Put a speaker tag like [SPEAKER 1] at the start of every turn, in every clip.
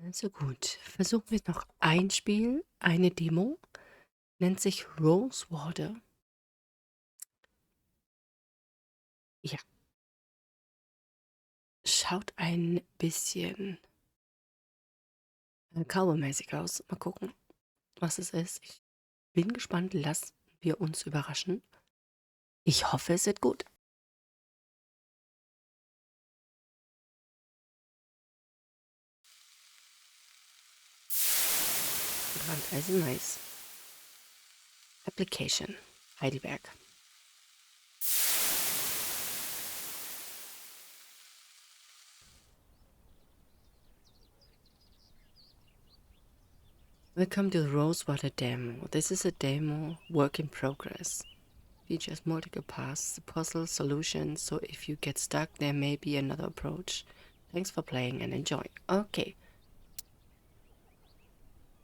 [SPEAKER 1] Also gut, versuchen wir noch ein Spiel, eine Demo, nennt sich Rosewater. Ja, schaut ein bisschen Cowboy-mäßig aus. Mal gucken, was es ist. Ich bin gespannt, lassen wir uns überraschen. Ich hoffe, es wird gut. Brandreise nice. Application, Heidelberg. Welcome to the Rosewater Demo. This is a demo work in progress. Features multiple paths, puzzle solutions, so if you get stuck, there may be another approach. Thanks for playing and enjoy. Okay.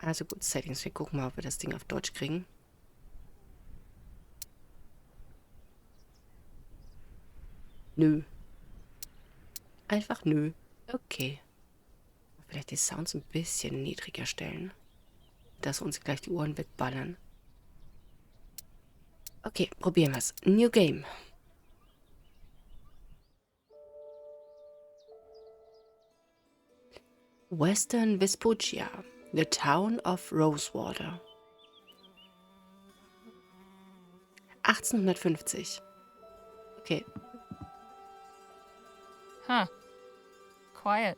[SPEAKER 1] Also gut, Settings. Wir gucken mal, ob wir das Ding auf Deutsch kriegen. Nö. Einfach nö. Okay. Vielleicht die Sounds ein bisschen niedriger stellen, dass uns gleich die Ohren wegballern. Okay, probieren wir's. New Game. Western Vespuccia, the town of Rosewater. 1850. Okay.
[SPEAKER 2] Huh. Quiet.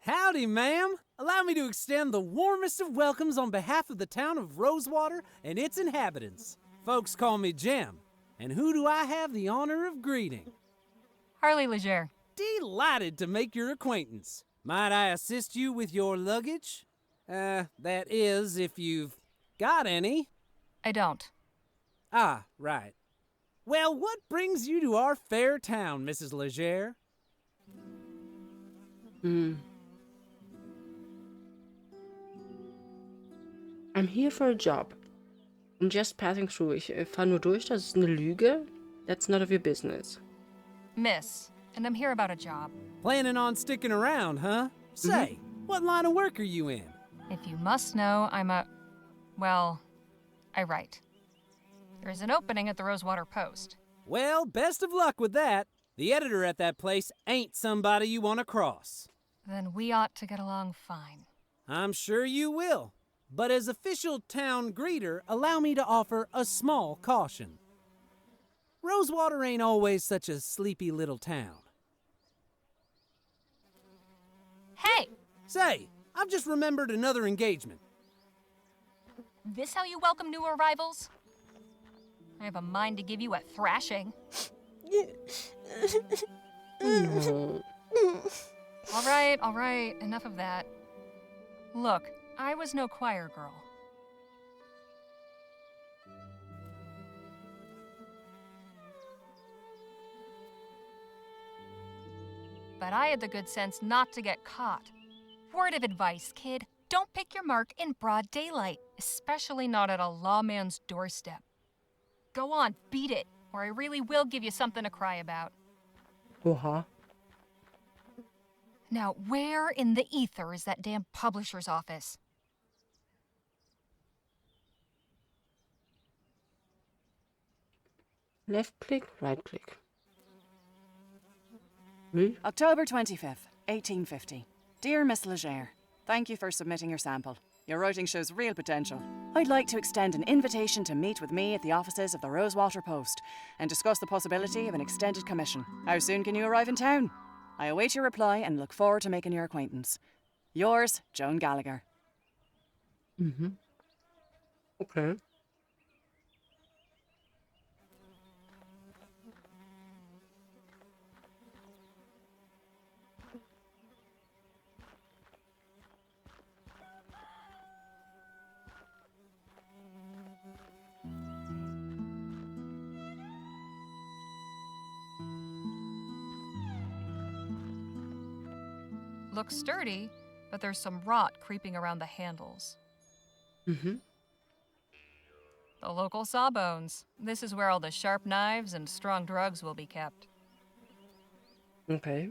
[SPEAKER 3] Howdy, ma'am. Allow me to extend the warmest of welcomes on behalf of the town of Rosewater and its inhabitants. Folks call me Jem, and who do I have the honor of greeting?
[SPEAKER 2] Harley Leger.
[SPEAKER 3] Delighted to make your acquaintance. Might I assist you with your luggage? That is, if you've got any.
[SPEAKER 2] I don't.
[SPEAKER 3] Ah, right. Well, what brings you to our fair town, Mrs. Leger?
[SPEAKER 1] I'm here for a job. I'm just passing through. Ich fahre nur durch, das ist eine Lüge. That's none of your business.
[SPEAKER 2] Miss. And I'm here about a job.
[SPEAKER 3] Planning on sticking around, huh? Say, what line of work are you in?
[SPEAKER 2] If you must know, well, I write. There's an opening at the Rosewater Post.
[SPEAKER 3] Well, best of luck with that. The editor at that place ain't somebody you want to cross.
[SPEAKER 2] Then we ought to get along fine.
[SPEAKER 3] I'm sure you will. But as official town greeter, allow me to offer a small caution. Rosewater ain't always such a sleepy little town.
[SPEAKER 2] Hey!
[SPEAKER 3] Say, I've just remembered another engagement.
[SPEAKER 2] This how you welcome new arrivals? I have a mind to give you a thrashing.
[SPEAKER 1] No.
[SPEAKER 2] All right, enough of that. Look, I was no choir girl. But I had the good sense not to get caught. Word of advice, kid, don't pick your mark in broad daylight, especially not at a lawman's doorstep. Go on, beat it, or I really will give you something to cry about.
[SPEAKER 1] Oha.
[SPEAKER 2] Now, where in the ether is that damn publisher's office?
[SPEAKER 1] Left click, right click. Wie?
[SPEAKER 4] October 25th, 1850. Dear Miss Leger, thank you for submitting your sample. Your writing shows real potential. I'd like to extend an invitation to meet with me at the offices of the Rosewater Post and discuss the possibility of an extended commission. How soon can you arrive in town? I await your reply and look forward to making your acquaintance. Yours, Joan Gallagher.
[SPEAKER 1] Okay.
[SPEAKER 2] Looks sturdy, but there's some rot creeping around the handles.
[SPEAKER 1] Mhm.
[SPEAKER 2] The local sawbones. This is where all the sharp knives and strong drugs will be kept.
[SPEAKER 1] Okay.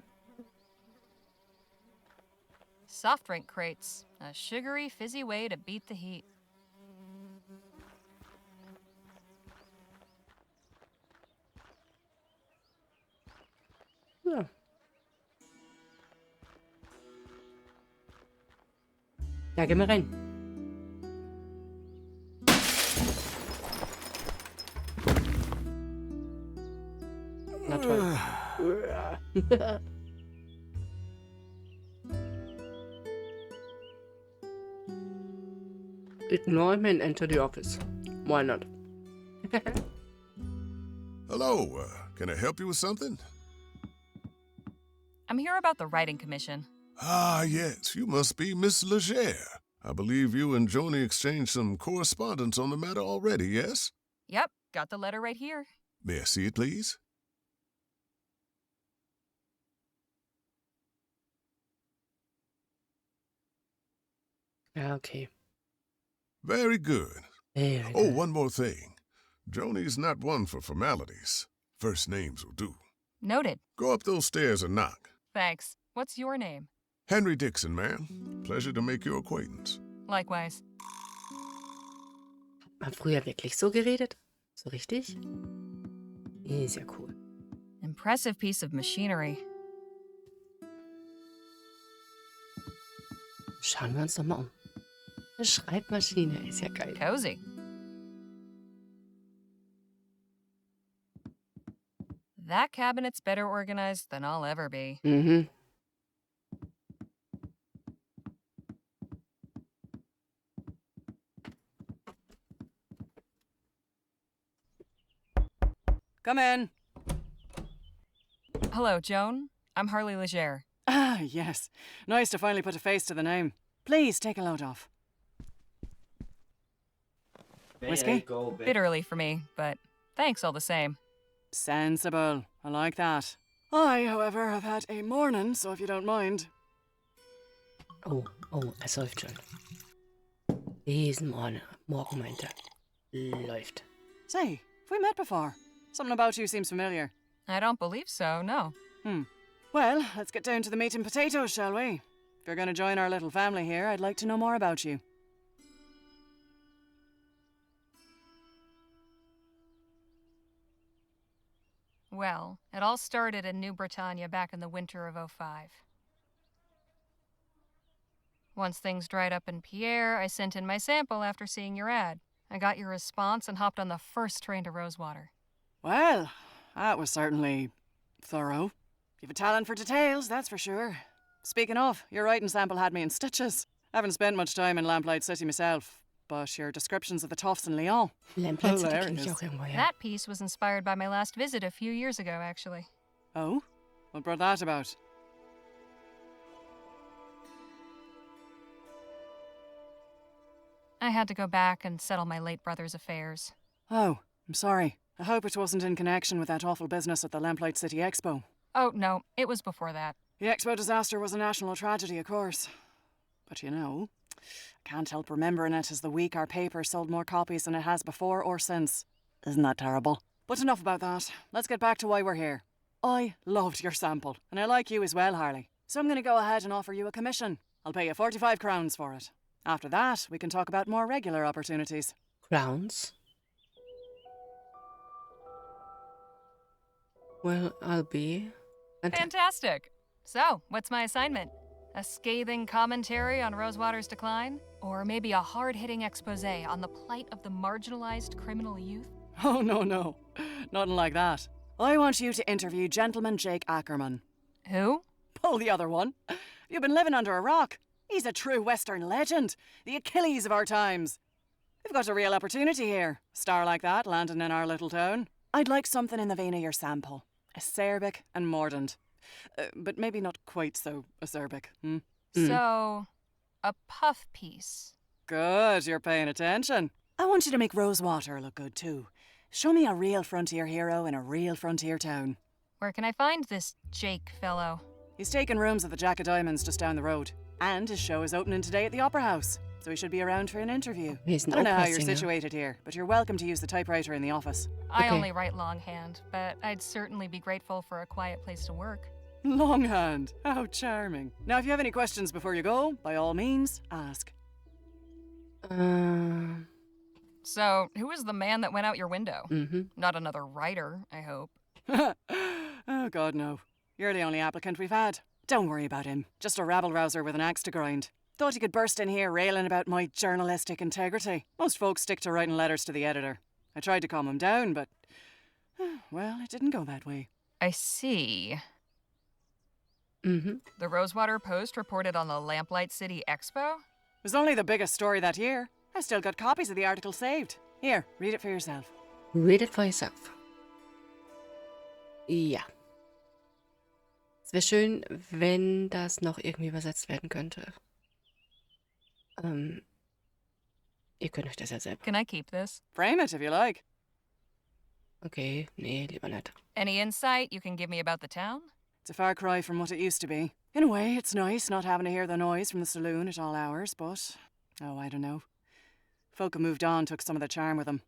[SPEAKER 2] Soft drink crates. A sugary, fizzy way to beat the heat.
[SPEAKER 1] Ja. Ja, gehen wir rein. Na toll. Ignore him and enter the office. Why not?
[SPEAKER 5] Hello, can I help you with something?
[SPEAKER 2] I'm here about the writing commission.
[SPEAKER 5] Ah, yes, you must be Miss Legere. I believe you and Joni exchanged some correspondence on the matter already, yes?
[SPEAKER 2] Yep, got the letter right here.
[SPEAKER 5] May I see it, please?
[SPEAKER 1] Ja, okay.
[SPEAKER 5] Very good.
[SPEAKER 1] Very
[SPEAKER 5] Oh,
[SPEAKER 1] good.
[SPEAKER 5] one more thing. Joni's not one for formalities. First names will do.
[SPEAKER 2] Noted.
[SPEAKER 5] Go up those stairs and knock.
[SPEAKER 2] Thanks. What's your name?
[SPEAKER 5] Henry Dixon, ma'am. Pleasure to make your acquaintance.
[SPEAKER 2] Likewise.
[SPEAKER 1] Hat man früher wirklich so geredet? So richtig? Ist ja cool.
[SPEAKER 2] Impressive piece of machinery.
[SPEAKER 1] Schauen wir uns doch mal um. Eine Schreibmaschine ist ja geil.
[SPEAKER 2] Cozy. That cabinet's better organized than I'll ever be.
[SPEAKER 1] Mhm.
[SPEAKER 4] Come in.
[SPEAKER 2] Hello, Joan. I'm Harley Legere.
[SPEAKER 4] Ah, yes. Nice to finally put a face to the name. Please take a load off. Whiskey?
[SPEAKER 2] Bit early for me, but thanks all the same.
[SPEAKER 4] Sensible. I like that. I, however, have had a morning, so if you don't mind.
[SPEAKER 1] Oh, er säuft schon. Diesen Morgen meint er. Läuft.
[SPEAKER 4] Say, have we met before? Something about you seems familiar.
[SPEAKER 2] I don't believe so, no.
[SPEAKER 4] Well, let's get down to the meat and potatoes, shall we? If you're going to join our little family here, I'd like to know more about you.
[SPEAKER 2] Well, it all started in New Britannia back in the winter of '05. Once things dried up in Pierre, I sent in my sample after seeing your ad. I got your response and hopped on the first train to Rosewater.
[SPEAKER 4] Well, that was certainly thorough. You've a talent for details, that's for sure. Speaking of, your writing sample had me in stitches. I haven't spent much time in Lamplight City myself, but your descriptions of the toffs in Lyon.
[SPEAKER 1] Lamplight City kenn ich
[SPEAKER 4] Hilarious.
[SPEAKER 1] auch irgendwo her.
[SPEAKER 2] That piece was inspired by my last visit a few years ago, actually.
[SPEAKER 4] Oh? What brought that about?
[SPEAKER 2] I had to go back and settle my late brother's affairs.
[SPEAKER 4] Oh, I'm sorry. I hope it wasn't in connection with that awful business at the Lamplight City Expo.
[SPEAKER 2] Oh, no, it was before that.
[SPEAKER 4] The Expo disaster was a national tragedy, of course. But you know, I can't help remembering it as the week our paper sold more copies than it has before or since. Isn't that terrible? But enough about that. Let's get back to why we're here. I loved your sample, and I like you as well, Harley. So I'm going to go ahead and offer you a commission. I'll pay you 45 crowns for it. After that, we can talk about more regular opportunities.
[SPEAKER 1] Crowns? Well, I'll be...
[SPEAKER 2] Fantastic! So, what's my assignment? A scathing commentary on Rosewater's decline? Or maybe a hard-hitting expose on the plight of the marginalized criminal youth?
[SPEAKER 4] Oh, no. Nothing like that. I want you to interview Gentleman Jake Ackerman.
[SPEAKER 2] Who?
[SPEAKER 4] Pull the other one. You've been living under a rock. He's a true Western legend. The Achilles of our times. We've got a real opportunity here. A star like that landing in our little town. I'd like something in the vein of your sample. Acerbic and mordant. But maybe not quite so acerbic.
[SPEAKER 2] So, a puff piece.
[SPEAKER 4] Good, you're paying attention. I want you to make Rosewater look good too. Show me a real frontier hero in a real frontier town.
[SPEAKER 2] Where can I find this Jake fellow?
[SPEAKER 4] He's taking rooms at the Jack of Diamonds just down the road. And his show is opening today at the Opera House, so he should be around for an interview.
[SPEAKER 1] He's an
[SPEAKER 4] I don't know how
[SPEAKER 1] opera
[SPEAKER 4] you're
[SPEAKER 1] singer.
[SPEAKER 4] situated here, but you're welcome to use the typewriter in the office.
[SPEAKER 2] I
[SPEAKER 1] Okay.
[SPEAKER 2] only write longhand, but I'd certainly be grateful for a quiet place to work.
[SPEAKER 4] Longhand. How charming. Now, if you have any questions before you go, by all means, ask.
[SPEAKER 2] So, who is the man that went out your window?
[SPEAKER 1] Mm-hmm.
[SPEAKER 2] Not another writer, I hope.
[SPEAKER 4] Oh, God, no. You're the only applicant we've had. Don't worry about him. Just a rabble-rouser with an axe to grind. Thought he could burst in here railing about my journalistic integrity. Most folks stick to writing letters to the editor. I tried to calm him down, but... well, it didn't go that way.
[SPEAKER 2] I see.
[SPEAKER 1] Mm-hmm.
[SPEAKER 2] The Rosewater Post reported on the Lamplight City Expo?
[SPEAKER 4] It was only the biggest story that year. I still got copies of the article saved. Here, read it for yourself.
[SPEAKER 1] Read it for yourself. Ja. Es wäre schön, wenn das noch irgendwie übersetzt werden könnte. Ihr könnt euch das ja selber.
[SPEAKER 2] Can I keep this?
[SPEAKER 4] Frame it if you like.
[SPEAKER 1] Okay, nee, lieber nicht.
[SPEAKER 2] Any insight you can give me about the town?
[SPEAKER 4] It's a far cry from what it used to be. In a way, it's nice not having to hear the noise from the saloon at all hours, but... oh, I don't know. Folk who moved on took some of the charm with them.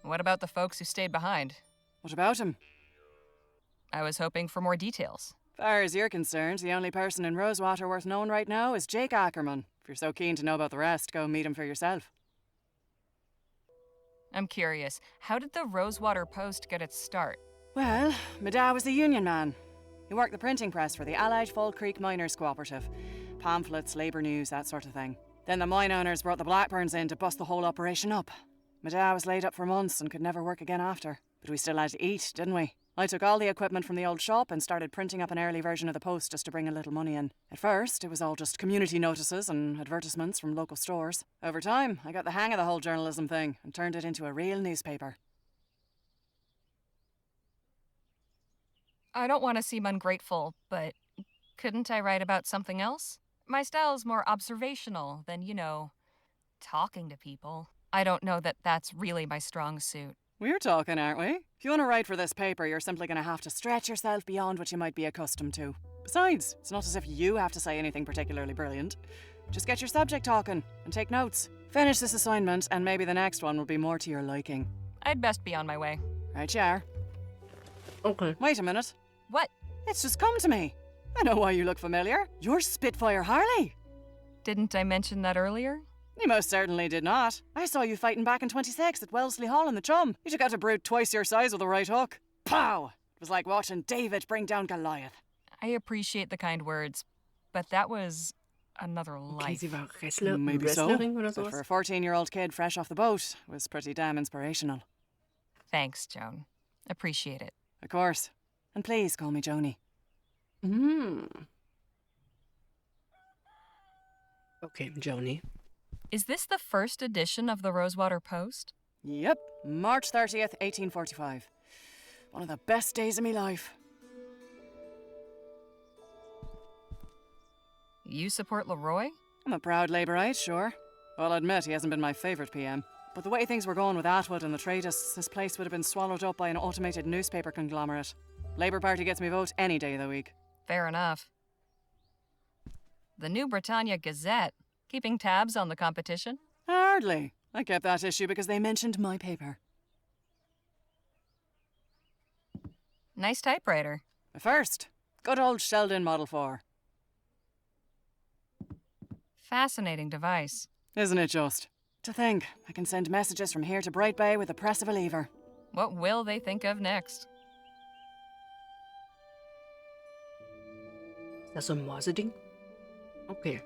[SPEAKER 2] What about the folks who stayed behind?
[SPEAKER 4] What about him?
[SPEAKER 2] I was hoping for more details.
[SPEAKER 4] Far as you're concerned, the only person in Rosewater worth knowing right now is Jake Ackerman. If you're so keen to know about the rest, go meet him for yourself.
[SPEAKER 2] I'm curious, how did the Rosewater Post get its start?
[SPEAKER 4] Well, my dad was a union man. He worked the printing press for the Allied Fall Creek Miners Cooperative. Pamphlets, labour news, that sort of thing. Then the mine owners brought the Blackburns in to bust the whole operation up. My dad was laid up for months and could never work again after. But we still had to eat, didn't we? I took all the equipment from the old shop and started printing up an early version of the Post just to bring a little money in. At first, it was all just community notices and advertisements from local stores. Over time, I got the hang of the whole journalism thing and turned it into a real newspaper.
[SPEAKER 2] I don't want to seem ungrateful, but couldn't I write about something else? My style is more observational than, talking to people. I don't know that that's really my strong suit.
[SPEAKER 4] We're talking, aren't we? If you want to write for this paper, you're simply going to have to stretch yourself beyond what you might be accustomed to. Besides, it's not as if you have to say anything particularly brilliant. Just get your subject talking and take notes. Finish this assignment, and maybe the next one will be more to your liking.
[SPEAKER 2] I'd best be on my way.
[SPEAKER 4] Right you are.
[SPEAKER 1] Okay.
[SPEAKER 4] Wait a minute.
[SPEAKER 2] What?
[SPEAKER 4] It's just come to me. I know why you look familiar. You're Spitfire Harley.
[SPEAKER 2] Didn't I mention that earlier?
[SPEAKER 4] You most certainly did not. I saw you fighting back in 26 at Wellesley Hall in the Chum. You took out a brute twice your size with a right hook. Pow! It was like watching David bring down Goliath.
[SPEAKER 2] I appreciate the kind words, but that was another
[SPEAKER 1] Okay,
[SPEAKER 2] life.
[SPEAKER 1] sie war Wrestler,
[SPEAKER 4] Maybe so.
[SPEAKER 1] Wrestlerin oder
[SPEAKER 4] But for
[SPEAKER 1] sowas.
[SPEAKER 4] a 14-year-old kid fresh off the boat, it was pretty damn inspirational.
[SPEAKER 2] Thanks, Joan. Appreciate it.
[SPEAKER 4] Of course. And please call me Joni.
[SPEAKER 1] Okay, Joni.
[SPEAKER 2] Is this the first edition of the Rosewater Post?
[SPEAKER 4] Yep, March 30th, 1845. One of the best days of me life.
[SPEAKER 2] You support Leroy?
[SPEAKER 4] I'm a proud Labourite, sure. I'll admit he hasn't been my favourite PM. But the way things were going with Atwood and the Tradists, this place would have been swallowed up by an automated newspaper conglomerate. Labour Party gets me vote any day of the week.
[SPEAKER 2] Fair enough. The New Britannia Gazette. Keeping tabs on the competition?
[SPEAKER 4] Hardly. I kept that issue because they mentioned my paper.
[SPEAKER 2] Nice typewriter.
[SPEAKER 4] The first. Good old Sheldon Model 4.
[SPEAKER 2] Fascinating device.
[SPEAKER 4] Isn't it just? To think, I can send messages from here to Bright Bay with the press of a lever.
[SPEAKER 2] What will they think of next?
[SPEAKER 1] Ist das so ein Morse-Ding? Okay.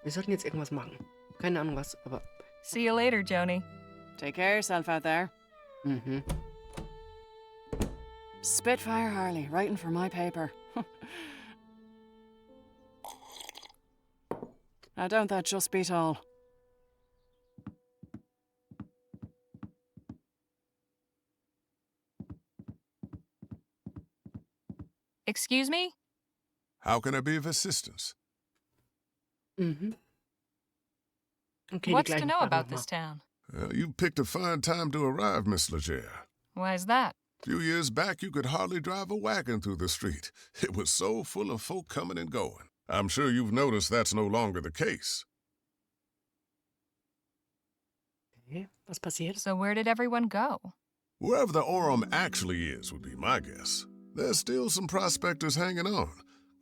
[SPEAKER 1] Wir sollten jetzt irgendwas machen. Keine Ahnung was, aber...
[SPEAKER 2] See you later, Joni.
[SPEAKER 4] Take care of yourself out there. Spitfire Harley, writing for my paper. Now don't that just beat all?
[SPEAKER 2] Excuse me?
[SPEAKER 5] How can I be of assistance?
[SPEAKER 1] Okay, die
[SPEAKER 2] What's to
[SPEAKER 1] gleichen
[SPEAKER 2] know
[SPEAKER 1] Fragen
[SPEAKER 2] about
[SPEAKER 1] nochmal.
[SPEAKER 2] this town?
[SPEAKER 5] Well, you picked a fine time to arrive, Miss Legere.
[SPEAKER 2] Why's that?
[SPEAKER 5] A few years back, you could hardly drive a wagon through the street. It was so full of folk coming and going. I'm sure you've noticed that's no longer the case.
[SPEAKER 1] Okay, was passiert?
[SPEAKER 2] So where did everyone go?
[SPEAKER 5] Wherever the Aurum actually is would be my guess. There's still some prospectors hanging on,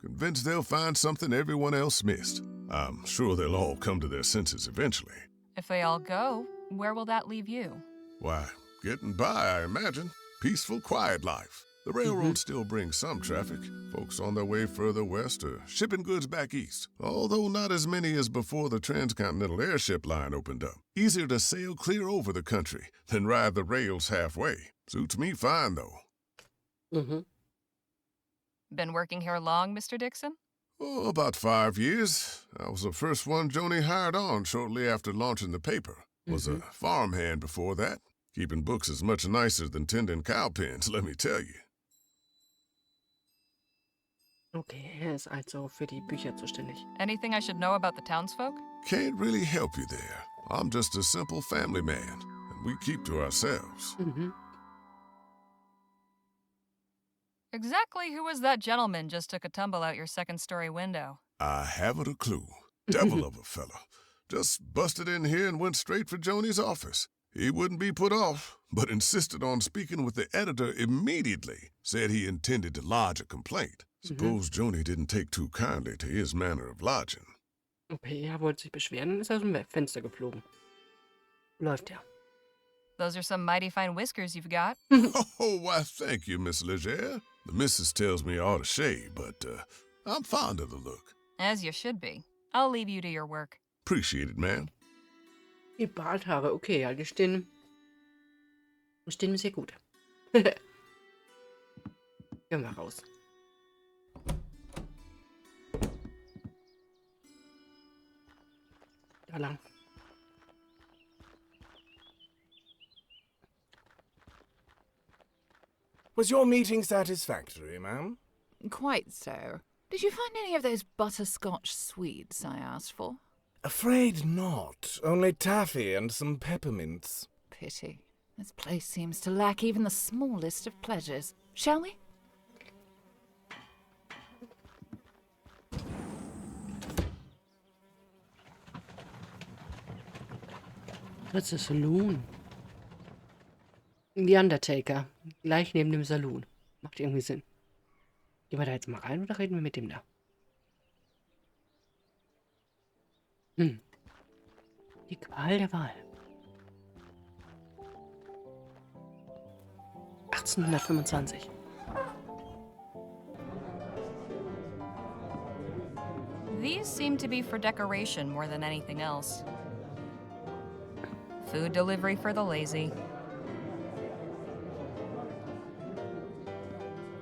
[SPEAKER 5] convinced they'll find something everyone else missed. I'm sure they'll all come to their senses eventually.
[SPEAKER 2] If they all go, where will that leave you?
[SPEAKER 5] Why, getting by, I imagine. Peaceful, quiet life. The railroad still brings some traffic. Folks on their way further west or shipping goods back east. Although not as many as before the transcontinental airship line opened up. Easier to sail clear over the country than ride the rails halfway. Suits me fine, though.
[SPEAKER 1] Mhm.
[SPEAKER 2] Been working here long, Mr. Dixon?
[SPEAKER 5] Oh, about 5 years. I was the first one Joni hired on shortly after launching the paper. Was a farmhand before that. Keeping books is much nicer than tending cow pens, let me tell you.
[SPEAKER 1] Okay, er ist also für die Bücher zuständig.
[SPEAKER 2] Anything I should know about the townsfolk?
[SPEAKER 5] Can't really help you there. I'm just a simple family man, and we keep to ourselves.
[SPEAKER 1] Mhm.
[SPEAKER 2] Exactly who was that gentleman just took a tumble out your second-story window?
[SPEAKER 5] I haven't a clue. Devil of a fella. Just busted in here and went straight for Joni's office. He wouldn't be put off, but insisted on speaking with the editor immediately. Said he intended to lodge a complaint. Suppose Joni didn't take too kindly to his manner of lodging.
[SPEAKER 1] Okay, er wollte sich beschweren, ist aus dem Fenster geflogen. Läuft ja.
[SPEAKER 2] Those are some mighty fine whiskers you've got.
[SPEAKER 5] Oh, why, thank you, Miss Leger. The missus tells me I ought to shave, but I'm fond of the look.
[SPEAKER 2] As you should be. I'll leave you to your work.
[SPEAKER 5] Appreciate it, ma'am.
[SPEAKER 1] Die Barthaare, okay, ja, die stehen mir sehr gut. Gehen wir raus. Da lang.
[SPEAKER 6] Was your meeting satisfactory, ma'am?
[SPEAKER 7] Quite so. Did you find any of those butterscotch sweets I asked for?
[SPEAKER 6] Afraid not. Only taffy and some peppermints.
[SPEAKER 7] Pity. This place seems to lack even the smallest of pleasures. Shall we?
[SPEAKER 1] Das ist Saloon. Die Undertaker. Gleich neben dem Saloon. Macht irgendwie Sinn. Gehen wir da jetzt mal rein oder reden wir mit dem da? Die Qual der Wahl. 1825.
[SPEAKER 2] These seem to be for decoration more than anything else. Food delivery for the lazy.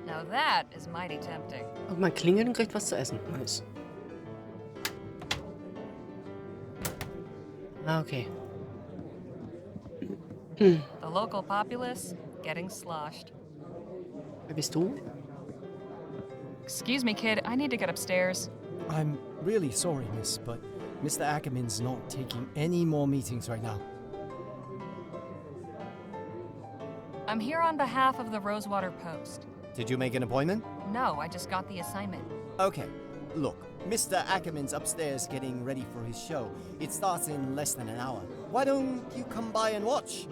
[SPEAKER 2] Now that is mighty tempting.
[SPEAKER 1] Und man klingelt und kriegt was zu essen. Nice. Ah, okay.
[SPEAKER 2] The local populace getting sloshed.
[SPEAKER 1] Wer bist du?
[SPEAKER 2] Excuse me, kid, I need to get upstairs.
[SPEAKER 8] I'm really sorry, miss, but Mr. Ackerman's not taking any more meetings right now.
[SPEAKER 2] I'm here on behalf of the Rosewater Post.
[SPEAKER 8] Did you make an appointment?
[SPEAKER 2] No, I just got the assignment.
[SPEAKER 8] Okay, look, Mr. Ackerman's upstairs getting ready for his show. It starts in less than an hour. Why don't you come by and watch?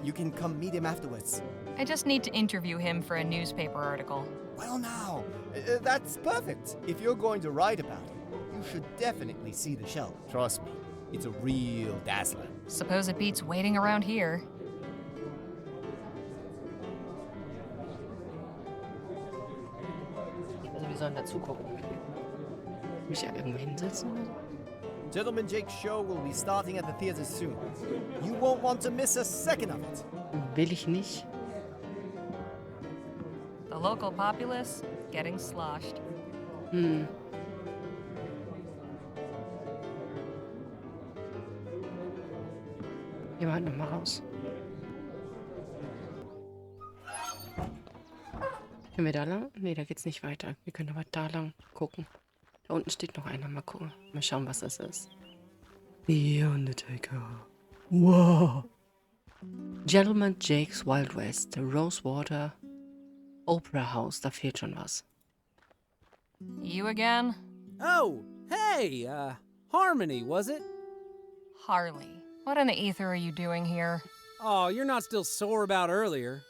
[SPEAKER 8] You can come meet him afterwards.
[SPEAKER 2] I just need to interview him for a newspaper article.
[SPEAKER 8] Well now, that's perfect. If you're going to write about it, you should definitely see the show. Trust me, it's a real dazzler.
[SPEAKER 2] Suppose it beats waiting around here.
[SPEAKER 1] Also wir sollen dazu gucken. Mich ja irgendwo hinsetzen oder so?
[SPEAKER 8] Gentleman Jake's show will be starting at the theater soon. You won't want to miss a second of it.
[SPEAKER 1] Will ich nicht.
[SPEAKER 2] The local populace getting sloshed.
[SPEAKER 1] Wir warten noch mal raus. Können wir da lang? Nee, da geht's nicht weiter. Wir können aber da lang gucken. Da unten steht noch einer. Mal gucken. Mal schauen, was das ist. The Undertaker. Wow. Gentleman Jake's Wild West. The Rosewater Opera House. Da fehlt schon was.
[SPEAKER 2] You again?
[SPEAKER 3] Oh, hey, Harmony, was it?
[SPEAKER 2] Harley, what in the ether are you doing here?
[SPEAKER 3] Oh, you're not still sore about earlier.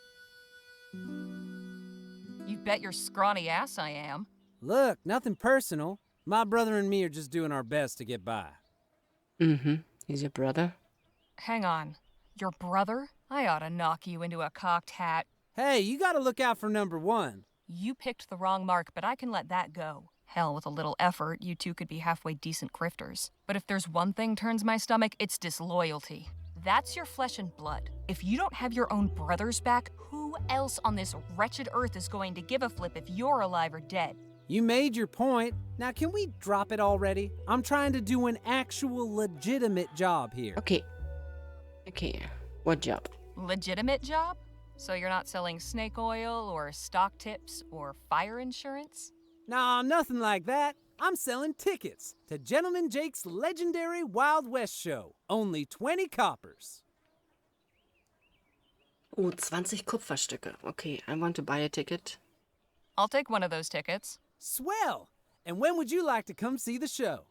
[SPEAKER 2] You bet your scrawny ass I am.
[SPEAKER 3] Look, nothing personal. My brother and me are just doing our best to get by.
[SPEAKER 1] Mm-hmm. He's your brother?
[SPEAKER 2] Hang on. Your brother? I ought to knock you into a cocked hat.
[SPEAKER 3] Hey, you gotta look out for number one.
[SPEAKER 2] You picked the wrong mark, but I can let that go. Hell, with a little effort, you two could be halfway decent grifters. But if there's one thing turns my stomach, it's disloyalty. That's your flesh and blood. If you don't have your own brothers back, who else on this wretched earth is going to give a flip if you're alive or dead?
[SPEAKER 3] You made your point. Now, can we drop it already? I'm trying to do an actual legitimate job here.
[SPEAKER 1] Okay. Okay. What job?
[SPEAKER 2] Legitimate job? So you're not selling snake oil or stock tips or fire insurance?
[SPEAKER 3] Nah, nothing like that. I'm selling tickets to Gentleman Jake's legendary Wild West show. Only 20 coppers.
[SPEAKER 1] Oh, 20 Kupferstücke. Okay, I want to buy a ticket.
[SPEAKER 2] I'll take one of those tickets.
[SPEAKER 3] Swell! And when would you like to come see the show?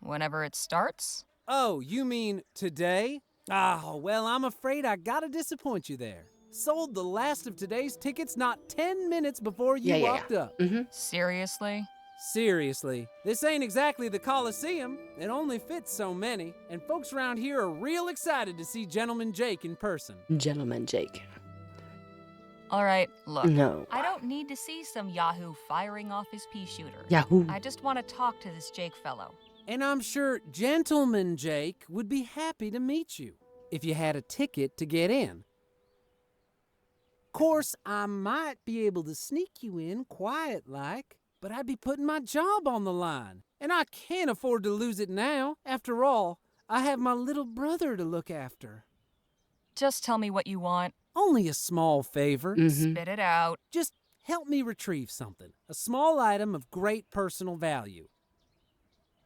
[SPEAKER 2] Whenever it starts?
[SPEAKER 3] Oh, you mean today? Ah, well, I'm afraid I gotta disappoint you there. Sold the last of today's tickets not 10 minutes before you walked up.
[SPEAKER 1] Mm-hmm.
[SPEAKER 2] Seriously?
[SPEAKER 3] Seriously, this ain't exactly the Coliseum. It only fits so many, and folks around here are real excited to see Gentleman Jake in person.
[SPEAKER 1] Gentleman Jake.
[SPEAKER 2] All right, look.
[SPEAKER 1] No.
[SPEAKER 2] I don't need to see some Yahoo firing off his pea shooter.
[SPEAKER 1] Yahoo.
[SPEAKER 2] I just want to talk to this Jake fellow.
[SPEAKER 3] And I'm sure Gentleman Jake would be happy to meet you if you had a ticket to get in. Course, I might be able to sneak you in quiet-like, but I'd be putting my job on the line. And I can't afford to lose it now. After all, I have my little brother to look after.
[SPEAKER 2] Just tell me what you want.
[SPEAKER 3] Only a small favor.
[SPEAKER 1] Mm-hmm.
[SPEAKER 2] Spit it out.
[SPEAKER 3] Just help me retrieve something. A small item of great personal value.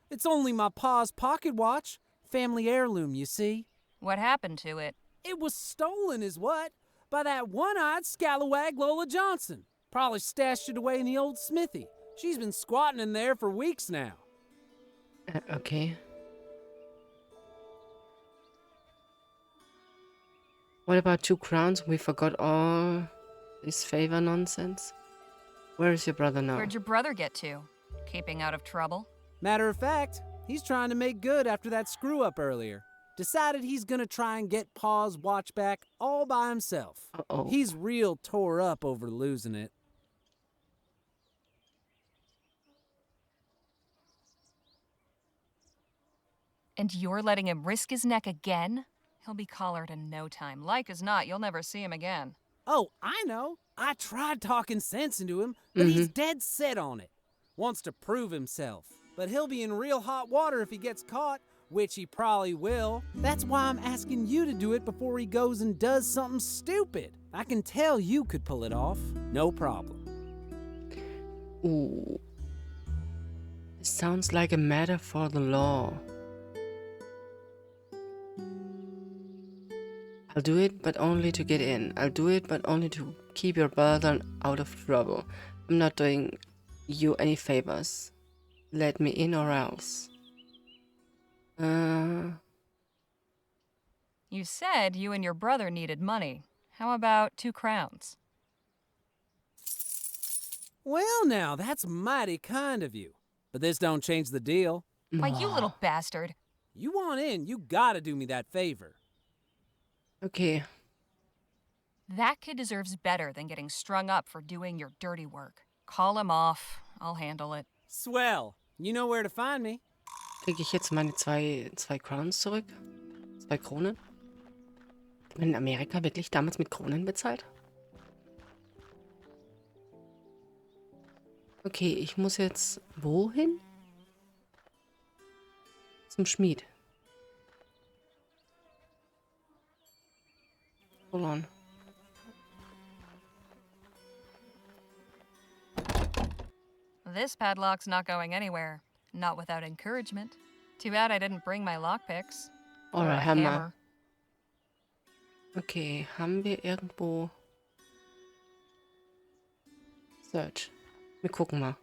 [SPEAKER 3] It's only my pa's pocket watch. Family heirloom, you see.
[SPEAKER 2] What happened to it?
[SPEAKER 3] It was stolen is what? By that one-eyed scalawag Lola Johnson. Probably stashed it away in the old smithy. She's been squatting in there for weeks now.
[SPEAKER 1] Okay. What about 2 crowns? We forgot all this favor nonsense. Where is your brother now?
[SPEAKER 2] Where'd your brother get to? Keeping out of trouble?
[SPEAKER 3] Matter of fact, he's trying to make good after that screw-up earlier. Decided he's gonna try and get Pa's watch back all by himself.
[SPEAKER 1] Uh-oh.
[SPEAKER 3] He's real tore up over losing it.
[SPEAKER 2] And you're letting him risk his neck again? He'll be collared in no time. Like as not, you'll never see him again.
[SPEAKER 3] Oh, I know. I tried talking sense into him, but he's dead set on it. Wants to prove himself. But he'll be in real hot water if he gets caught, which he probably will. That's why I'm asking you to do it before he goes and does something stupid. I can tell you could pull it off. No problem.
[SPEAKER 1] Ooh. It sounds like a matter for the law. I'll do it, but only to get in. I'll do it, but only to keep your brother out of trouble. I'm not doing you any favors. Let me in or else.
[SPEAKER 2] You said you and your brother needed money. How about 2 crowns?
[SPEAKER 3] Well, now, that's mighty kind of you. But this don't change the deal.
[SPEAKER 2] Why, you little bastard.
[SPEAKER 3] You want in, you gotta do me that favor.
[SPEAKER 1] Okay.
[SPEAKER 2] That kid deserves better than getting strung up for doing your dirty work. Call him off. I'll handle it.
[SPEAKER 3] Swell. You know where to find me.
[SPEAKER 1] Kriege ich jetzt meine zwei Crowns zurück? 2 Kronen? Hat man in Amerika wirklich damals mit Kronen bezahlt? Okay, ich muss jetzt wohin? Zum Schmied. Hold on.
[SPEAKER 2] This padlock's not going anywhere. Not without encouragement. Too bad I didn't bring my lockpicks. Or
[SPEAKER 1] Oder
[SPEAKER 2] a
[SPEAKER 1] Hammer.
[SPEAKER 2] hammer.
[SPEAKER 1] Okay, haben wir irgendwo... Search. Wir gucken mal.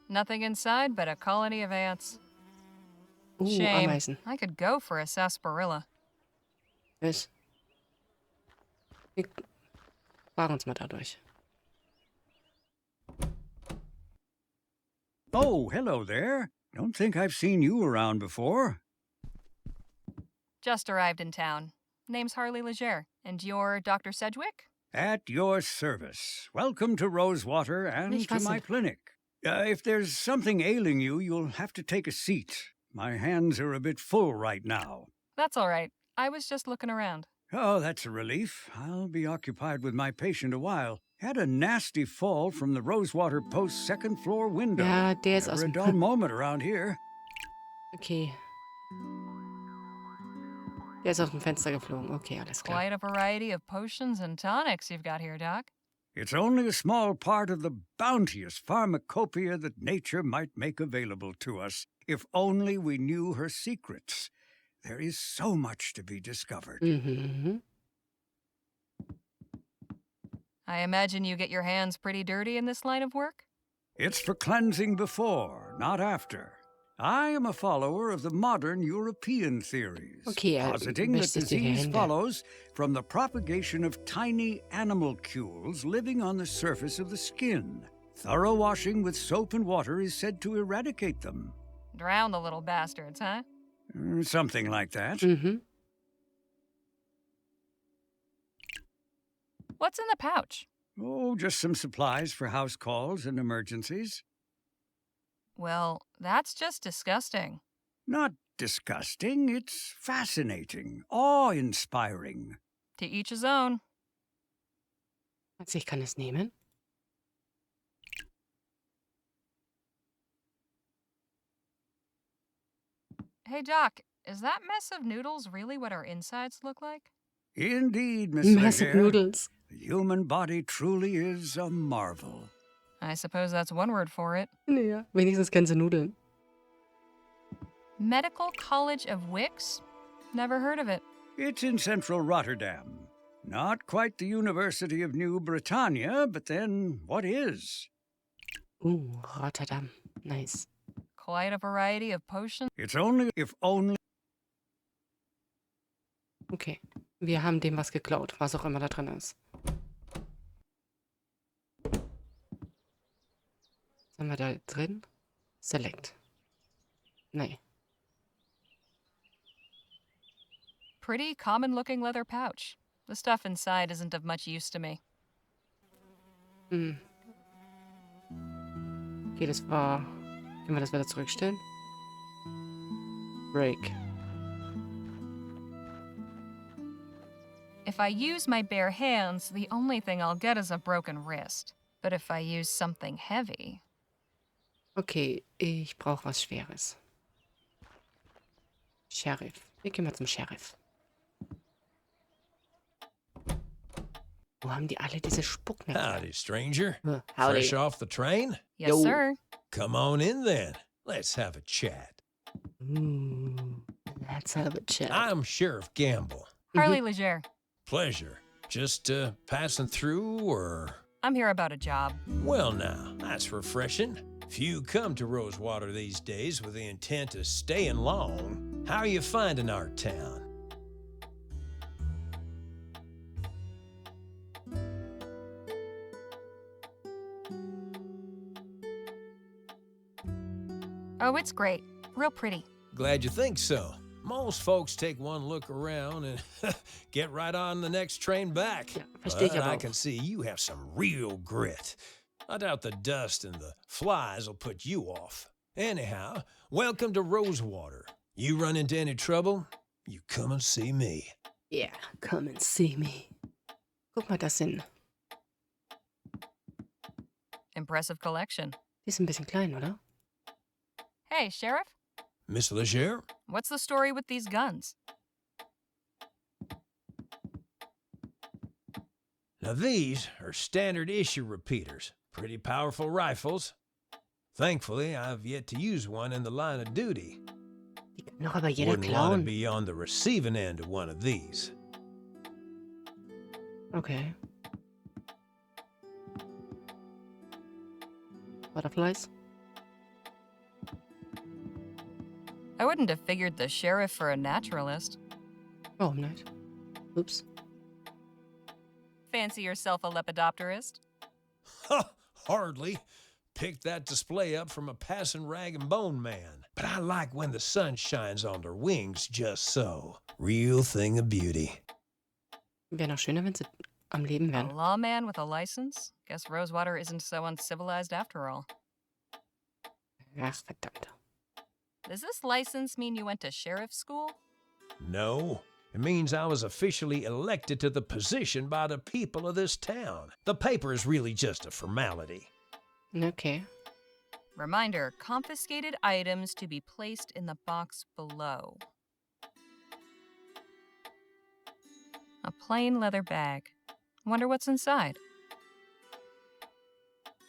[SPEAKER 2] Nothing inside but a colony of ants. Shame.
[SPEAKER 1] Ameisen.
[SPEAKER 2] I could go for a sarsaparilla.
[SPEAKER 1] Was? Wir fahren uns mal da durch.
[SPEAKER 9] Oh, hello there. Don't think I've seen you around before.
[SPEAKER 2] Just arrived in town. Name's Harley Leger. And you're Dr. Sedgwick?
[SPEAKER 9] At your service. Welcome to Rosewater and
[SPEAKER 1] Ich
[SPEAKER 9] to
[SPEAKER 1] weiß
[SPEAKER 9] my
[SPEAKER 1] nicht.
[SPEAKER 9] clinic. If there's something ailing you, you'll have to take a seat. My hands are a bit full right now.
[SPEAKER 2] That's all right. I was just looking around.
[SPEAKER 9] Oh, that's a relief. I'll be occupied with my patient a while. Had a nasty fall from the Rosewater Post second floor window.
[SPEAKER 1] Ja, der ist aus
[SPEAKER 9] Never a
[SPEAKER 1] dem...
[SPEAKER 9] dull moment around here.
[SPEAKER 1] Okay. Der ist aus dem Fenster geflogen. Okay, alles klar.
[SPEAKER 2] Quite a variety of potions and tonics you've got here, Doc.
[SPEAKER 9] It's only a small part of the bounteous pharmacopoeia that nature might make available to us, if only we knew her secrets. There is so much to be discovered.
[SPEAKER 1] Mhm.
[SPEAKER 2] I imagine you get your hands pretty dirty in this line of work?
[SPEAKER 9] It's for cleansing before, not after. I am a follower of the modern European theories,
[SPEAKER 1] Okay,
[SPEAKER 9] positing that
[SPEAKER 1] wäscht sich die
[SPEAKER 9] disease
[SPEAKER 1] Hände.
[SPEAKER 9] follows from the propagation of tiny animalcules living on the surface of the skin. Thorough washing with soap and water is said to eradicate them.
[SPEAKER 2] Drown the little bastards, huh?
[SPEAKER 9] Something like that.
[SPEAKER 1] Mhm.
[SPEAKER 2] What's in the pouch?
[SPEAKER 9] Oh, just some supplies for house calls and emergencies.
[SPEAKER 2] Well, that's just disgusting.
[SPEAKER 9] Not disgusting, it's fascinating, awe-inspiring.
[SPEAKER 2] To each his own.
[SPEAKER 1] Also ich kann es nehmen.
[SPEAKER 2] Hey, Doc, is that mess of noodles really what our insides look like?
[SPEAKER 9] Indeed, Miss
[SPEAKER 1] Massive
[SPEAKER 9] Leger.
[SPEAKER 1] Noodles.
[SPEAKER 9] The human body truly is a marvel.
[SPEAKER 2] I suppose that's one word for it.
[SPEAKER 1] Ja, wenigstens können sie Nudeln.
[SPEAKER 2] Medical College of Wicks? Never heard of it.
[SPEAKER 9] It's in central Rotterdam. Not quite the University of New Britannia, but then what is?
[SPEAKER 1] Rotterdam. Nice.
[SPEAKER 2] Quite a variety of potions.
[SPEAKER 9] It's only if only.
[SPEAKER 1] Okay. Wir haben dem was geklaut, was auch immer da drin ist. Was haben wir da drin? Select. Nee.
[SPEAKER 2] Pretty common looking leather pouch. The stuff inside isn't of much use to me.
[SPEAKER 1] Hm. Okay, das war... Können wir das wieder zurückstellen? Break.
[SPEAKER 2] If I use my bare hands, the only thing I'll get is a broken wrist. But if I use something heavy...
[SPEAKER 1] Okay, ich brauche was Schweres. Sheriff. Wir gehen mal zum Sheriff. Wo haben die alle diese Spucknäpfe?
[SPEAKER 10] Howdy, stranger.
[SPEAKER 1] Howdy.
[SPEAKER 10] Fresh off the train?
[SPEAKER 2] Yes,
[SPEAKER 1] Yo.
[SPEAKER 2] sir.
[SPEAKER 10] Come on in then. Let's have a chat.
[SPEAKER 1] Ooh, let's have a chat.
[SPEAKER 10] I'm Sheriff Gamble.
[SPEAKER 2] Harley Leger.
[SPEAKER 10] Pleasure. Just passing through, or...
[SPEAKER 2] I'm here about a job.
[SPEAKER 10] Well now, that's refreshing. Few come to Rosewater these days with the intent of staying long. How are you finding our town?
[SPEAKER 2] Oh, it's great. Real pretty.
[SPEAKER 10] Glad you think so. Most folks take one look around and get right on the next train back.
[SPEAKER 1] Ja, verstehe ich
[SPEAKER 10] But
[SPEAKER 1] aber
[SPEAKER 10] I
[SPEAKER 1] auch.
[SPEAKER 10] can see you have some real grit. I doubt the dust and the flies will put you off. Anyhow, welcome to Rosewater. You run into any trouble, you come and see me.
[SPEAKER 1] Yeah, come and see me. Guck mal, das sind...
[SPEAKER 2] Impressive collection.
[SPEAKER 1] Die ist ein bisschen klein, oder?
[SPEAKER 2] Hey, Sheriff,
[SPEAKER 10] Miss Leger?
[SPEAKER 2] what's the story with these guns?
[SPEAKER 10] Now these are standard issue repeaters. Pretty powerful rifles. Thankfully, I've yet to use one in the line of duty.
[SPEAKER 1] Die kann doch aber jeder
[SPEAKER 10] Wouldn't want to
[SPEAKER 1] klauen.
[SPEAKER 10] be on the receiving end of one of these.
[SPEAKER 1] Okay. Butterflies?
[SPEAKER 2] I wouldn't have figured the sheriff for a naturalist.
[SPEAKER 1] Warum nicht? Ups.
[SPEAKER 2] Fancy yourself a lepidopterist?
[SPEAKER 10] Ha! Hardly. Picked that display up from a passing rag and bone man. But I like when the sun shines on their wings just so. Real thing of beauty.
[SPEAKER 1] Wäre noch schöner, wenn sie am Leben
[SPEAKER 2] A
[SPEAKER 1] wären.
[SPEAKER 2] lawman with a license? Guess Rosewater isn't so uncivilized after all.
[SPEAKER 1] Ach, verdammt.
[SPEAKER 2] Does this license mean you went to sheriff school?
[SPEAKER 10] No. It means I was officially elected to the position by the people of this town. The paper is really just a formality.
[SPEAKER 1] Okay.
[SPEAKER 2] Reminder, confiscated items to be placed in the box below. A plain leather bag. Wonder what's inside.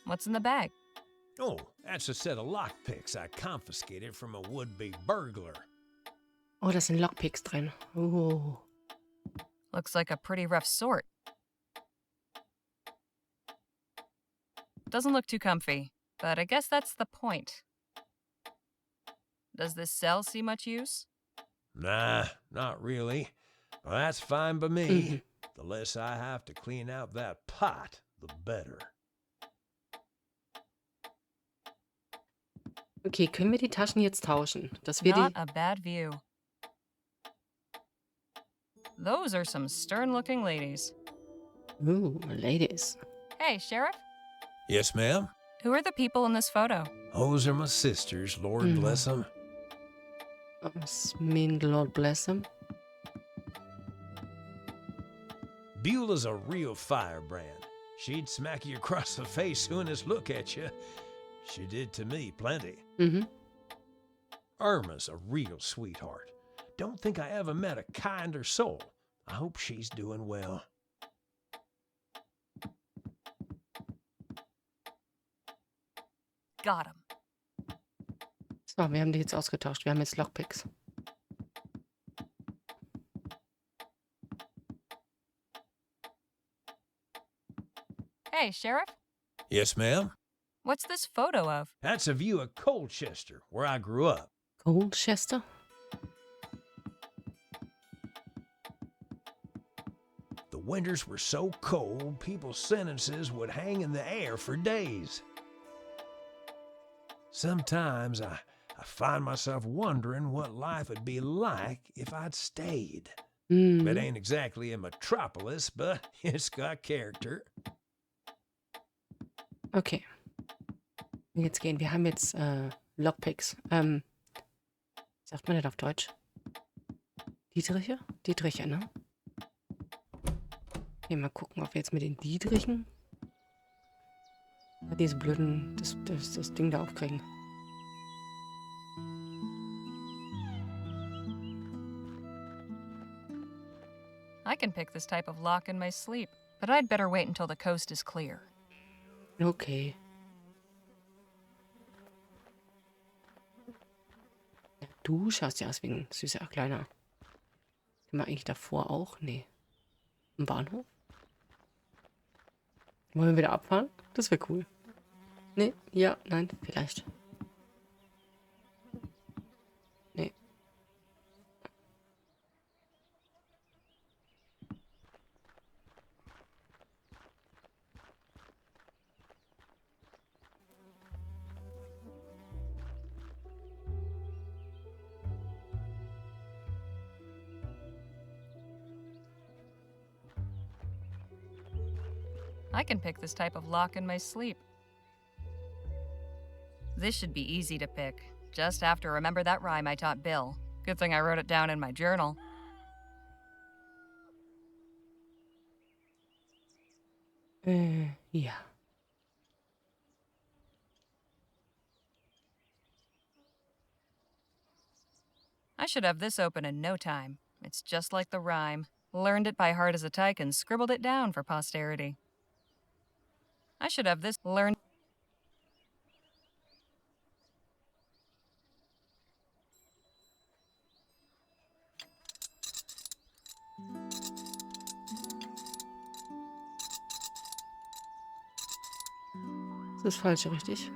[SPEAKER 2] What's in the bag?
[SPEAKER 10] Oh, that's a set of lockpicks I confiscated from a would-be burglar.
[SPEAKER 1] Oh, da sind Lockpicks drin. Oh.
[SPEAKER 2] Looks like a pretty rough sort. Doesn't look too comfy, but I guess that's the point. Does this cell see much use?
[SPEAKER 10] Nah, not really. Well, that's fine by me. The less I have to clean out that pot, the better.
[SPEAKER 1] Okay, können wir die Taschen jetzt tauschen? Dass wir
[SPEAKER 2] Not
[SPEAKER 1] die...
[SPEAKER 2] a bad view. Those are some stern-looking ladies.
[SPEAKER 1] Ooh, ladies.
[SPEAKER 2] Hey, Sheriff?
[SPEAKER 10] Yes, ma'am?
[SPEAKER 2] Who are the people in this photo?
[SPEAKER 10] Those are my sisters, Lord bless them.
[SPEAKER 1] Das mean Lord bless them.
[SPEAKER 10] Beulah's a real firebrand. She'd smack you across the face soon as look at you. She did to me plenty. Irma's a real sweetheart. Don't think I ever met a kinder soul. I hope she's doing well.
[SPEAKER 2] Got him.
[SPEAKER 1] So, wir haben die jetzt ausgetauscht. Wir haben jetzt Lockpicks.
[SPEAKER 2] Hey, Sheriff?
[SPEAKER 10] Yes, ma'am?
[SPEAKER 2] What's this photo of?
[SPEAKER 10] That's a view of Colchester, where I grew up.
[SPEAKER 1] Colchester?
[SPEAKER 10] The winters were so cold, people's sentences would hang in the air for days. Sometimes I find myself wondering what life would be like if I'd stayed. It ain't exactly a metropolis, but it's got character.
[SPEAKER 1] Okay. Jetzt gehen. Wir haben jetzt Lockpicks. Sagt man das auf Deutsch? Dietriche? Dietriche, ne? Okay, mal gucken, ob wir jetzt mit den Dietrichen diese blöden, das Ding da aufkriegen.
[SPEAKER 2] I can pick this type of lock in my sleep, but I'd better wait until the coast is clear.
[SPEAKER 1] Okay. Du schaust ja aus wie ein süßer Kleiner. Sind wir eigentlich davor auch? Nee. Im Bahnhof? Wollen wir wieder abfahren? Das wäre cool. Nee, ja, nein, vielleicht. Nee.
[SPEAKER 2] I can pick this type of lock in my sleep. This should be easy to pick. Just have to remember that rhyme I taught Bill. Good thing I wrote it down in my journal.
[SPEAKER 1] Ja.
[SPEAKER 2] I should have this open in no time. It's just like the rhyme. Learned it by heart as a tyke and scribbled it down for posterity. I should have this learned.
[SPEAKER 1] Das ist falsch, richtig?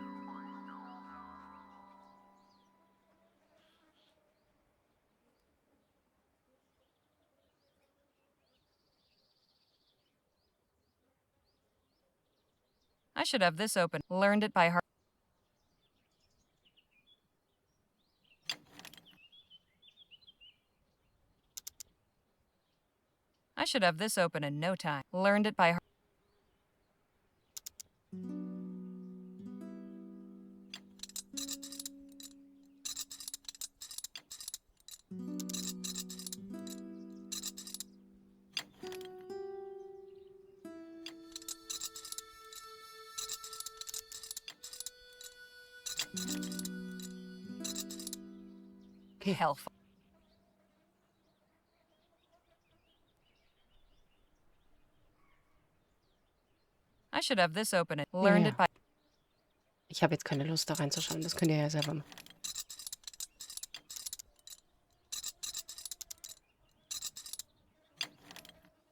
[SPEAKER 2] I should have this open. Learned it by heart. I should have this open in no time. Learned it by heart.
[SPEAKER 1] Okay.
[SPEAKER 2] Hellfire. I should have this open. Learned
[SPEAKER 1] Ja.
[SPEAKER 2] it by.
[SPEAKER 1] Ich habe jetzt keine Lust da reinzuschauen. Das könnt ihr ja selber machen.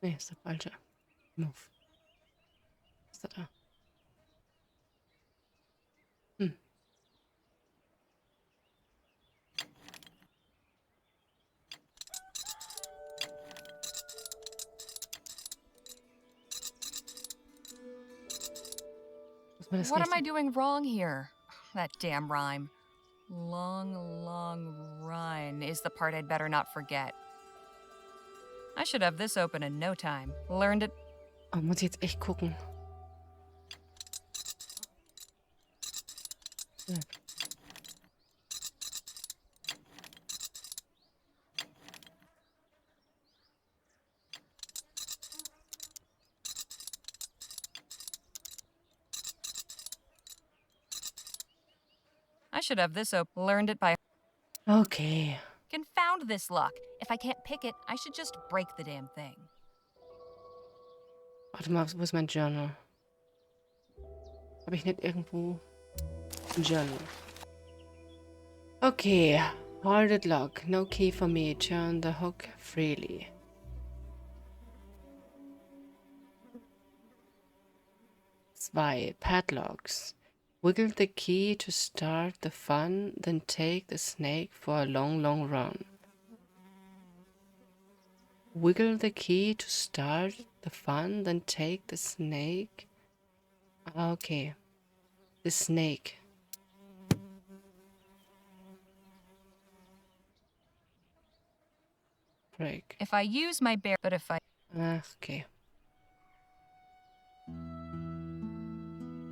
[SPEAKER 1] Nee, ist der falsche. Move. Was ist da da? Hm. Muss man das
[SPEAKER 2] What am I
[SPEAKER 1] rechte-
[SPEAKER 2] doing wrong here? That damn rhyme. Long, long run is the part I'd better not forget. I should have this open in no time. Learned it.
[SPEAKER 1] Oh, muss ich jetzt echt gucken. Ja.
[SPEAKER 2] I should have this open. Learned it by.
[SPEAKER 1] Okay.
[SPEAKER 2] Confound this luck. If I can't pick it, I should just break the damn thing.
[SPEAKER 1] Warte mal, wo ist mein Journal? Habe ich nicht irgendwo ein Journal? Okay. Harded lock. No key for me. Turn the hook freely. Zwei. Padlocks. Wiggle the key to start the fun, then take the snake for a long, long run. Wiggle the key to start the fun, then take the snake. Ah, okay. The snake. Break.
[SPEAKER 2] If I use my bear, but if I.
[SPEAKER 1] Ah, okay.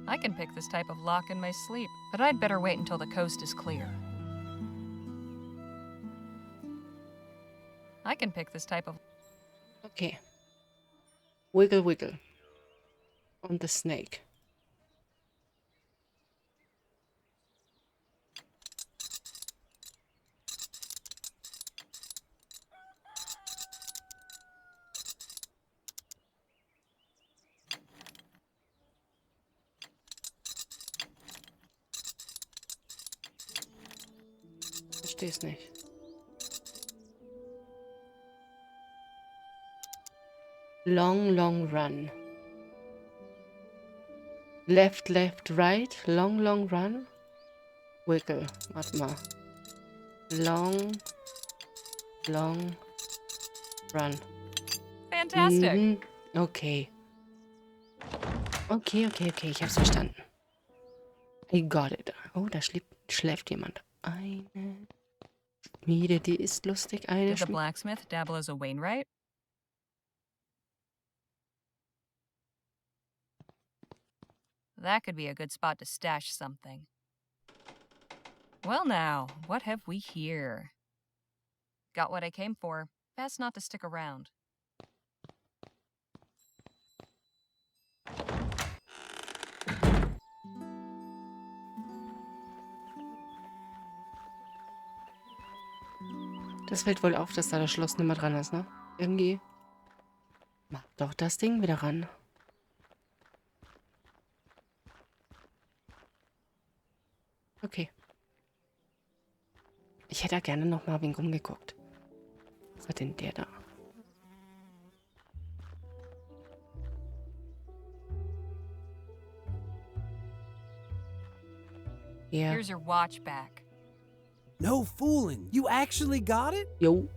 [SPEAKER 2] I can pick this type of lock in my sleep, but I'd better wait until the coast is clear. I can pick this type of.
[SPEAKER 1] Okay. Wiggle, wiggle. On the snake. Versteh's nicht. Long, long run. Left, left, right. Long, long run. Wiggle. Warte mal. Long, long run.
[SPEAKER 2] Fantastic.
[SPEAKER 1] Mhm. Okay. Okay. Ich hab's verstanden. I got it. Oh, da schläft jemand. Eine Schmiede, die ist lustig. Eine
[SPEAKER 2] Did the
[SPEAKER 1] Schmiede.
[SPEAKER 2] blacksmith dabble as a Wainwright? That could be a good spot to stash something. Well now, what have we here? Got what I came for. Best not to stick around.
[SPEAKER 1] Das fällt wohl auf, dass da das Schloss nicht mehr dran ist, ne? Irgendwie. Mach doch das Ding wieder ran. Okay. Ich hätte ja gerne noch mal wegen rumgeguckt. Was hat denn der da? Ja.
[SPEAKER 2] Here's your watch back.
[SPEAKER 3] No fooling. You actually got it?
[SPEAKER 1] Jo.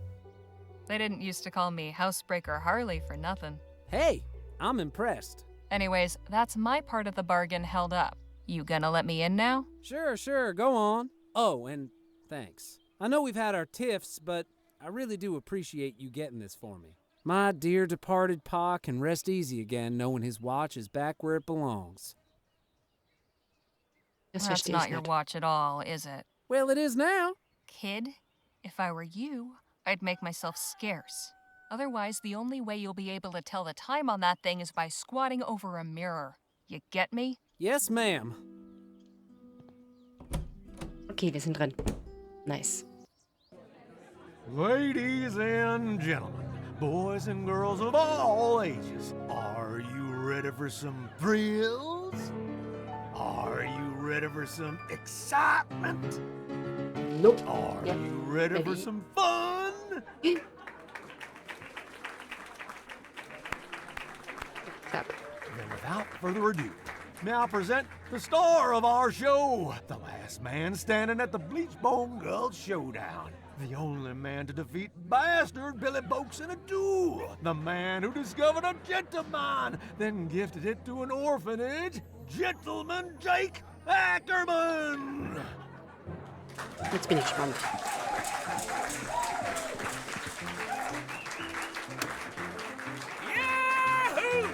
[SPEAKER 2] They didn't used to call me Housebreaker Harley for nothing.
[SPEAKER 3] Hey, I'm impressed.
[SPEAKER 2] Anyways, that's my part of the bargain held up. You gonna let me in now?
[SPEAKER 3] Sure, go on. Oh, and thanks. I know we've had our tiffs, but I really do appreciate you getting this for me. My dear departed pa can rest easy again knowing his watch is back where it belongs.
[SPEAKER 2] That's not your watch at all, is it?
[SPEAKER 3] Well, it is now.
[SPEAKER 2] Kid, if I were you, I'd make myself scarce. Otherwise, the only way you'll be able to tell the time on that thing is by squatting over a mirror. You get me?
[SPEAKER 3] Yes, ma'am.
[SPEAKER 1] Okay, wir sind drin. Nice.
[SPEAKER 11] Ladies and gentlemen, boys and girls of all ages, are you ready for some thrills? Are you ready for some excitement?
[SPEAKER 1] Nope.
[SPEAKER 11] Are you ready for some fun? Then without further ado, now present the star of our show, the last man standing at the Bleachbone Gulch Showdown. The only man to defeat bastard Billy Boakes in a duel. The man who discovered a gentleman, then gifted it to an orphanage. Gentleman Jake Ackerman!
[SPEAKER 1] Jetzt bin ich gespannt.
[SPEAKER 11] Yahoo!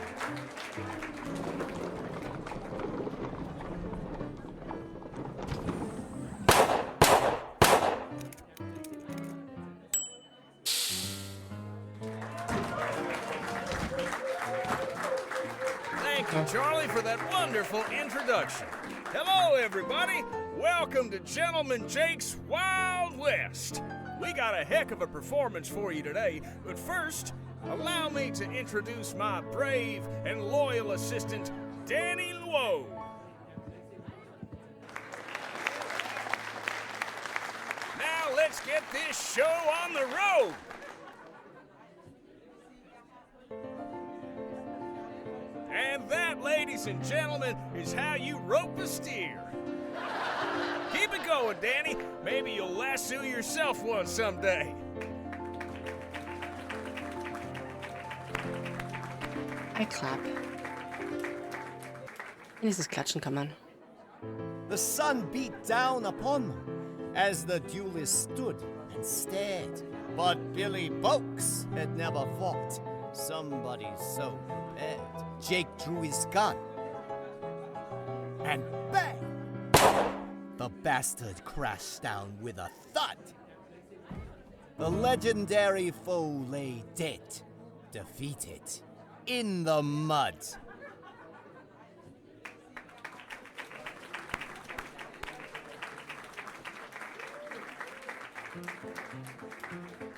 [SPEAKER 12] Thank you, Charlie, for that wonderful introduction. Hello, everybody. Welcome to Gentleman Jake's Wild West. We got a heck of a performance for you today, but first, allow me to introduce my brave and loyal assistant, Danny Luo. Now let's get this show on the road. And that, ladies and gentlemen, is how you rope a steer. Keep it going, Danny. Maybe you'll lasso yourself one someday.
[SPEAKER 1] I clap. Dieses Klatschen kann man.
[SPEAKER 8] The sun beat down upon them as the duelists stood and stared. But Billy Boakes had never fought somebody so prepared. Jake drew his gun, and bang! The bastard crashed down with a thud. The legendary foe lay dead, defeated, in the mud.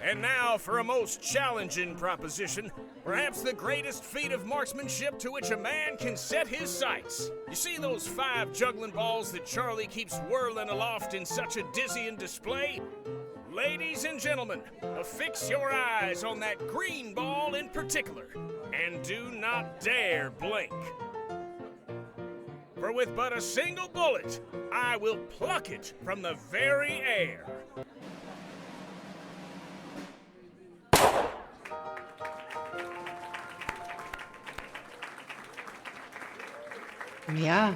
[SPEAKER 12] And now for a most challenging proposition, perhaps the greatest feat of marksmanship to which a man can set his sights. You see those 5 juggling balls that Charlie keeps whirling aloft in such a dizzying display? Ladies and gentlemen, affix your eyes on that green ball in particular, and do not dare blink. For with but a single bullet, I will pluck it from the very air.
[SPEAKER 1] Ja.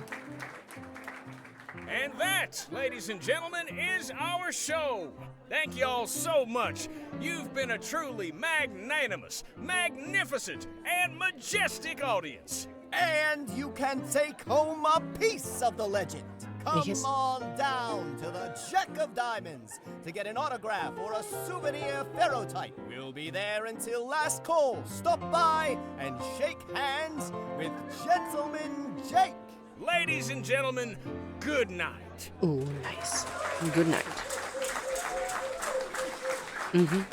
[SPEAKER 12] And that, ladies and gentlemen, is our show. Thank you all so much. You've been a truly magnanimous, magnificent, and majestic audience.
[SPEAKER 8] And you can take home a piece of the legend. Come
[SPEAKER 1] Yes.
[SPEAKER 8] on down to the Jack of Diamonds to get an autograph or a souvenir ferrotype. We'll be there until last call. Stop by and shake hands with Gentleman Jake.
[SPEAKER 12] Ladies and gentlemen, good night.
[SPEAKER 1] Oh, nice. Good night. Mhm.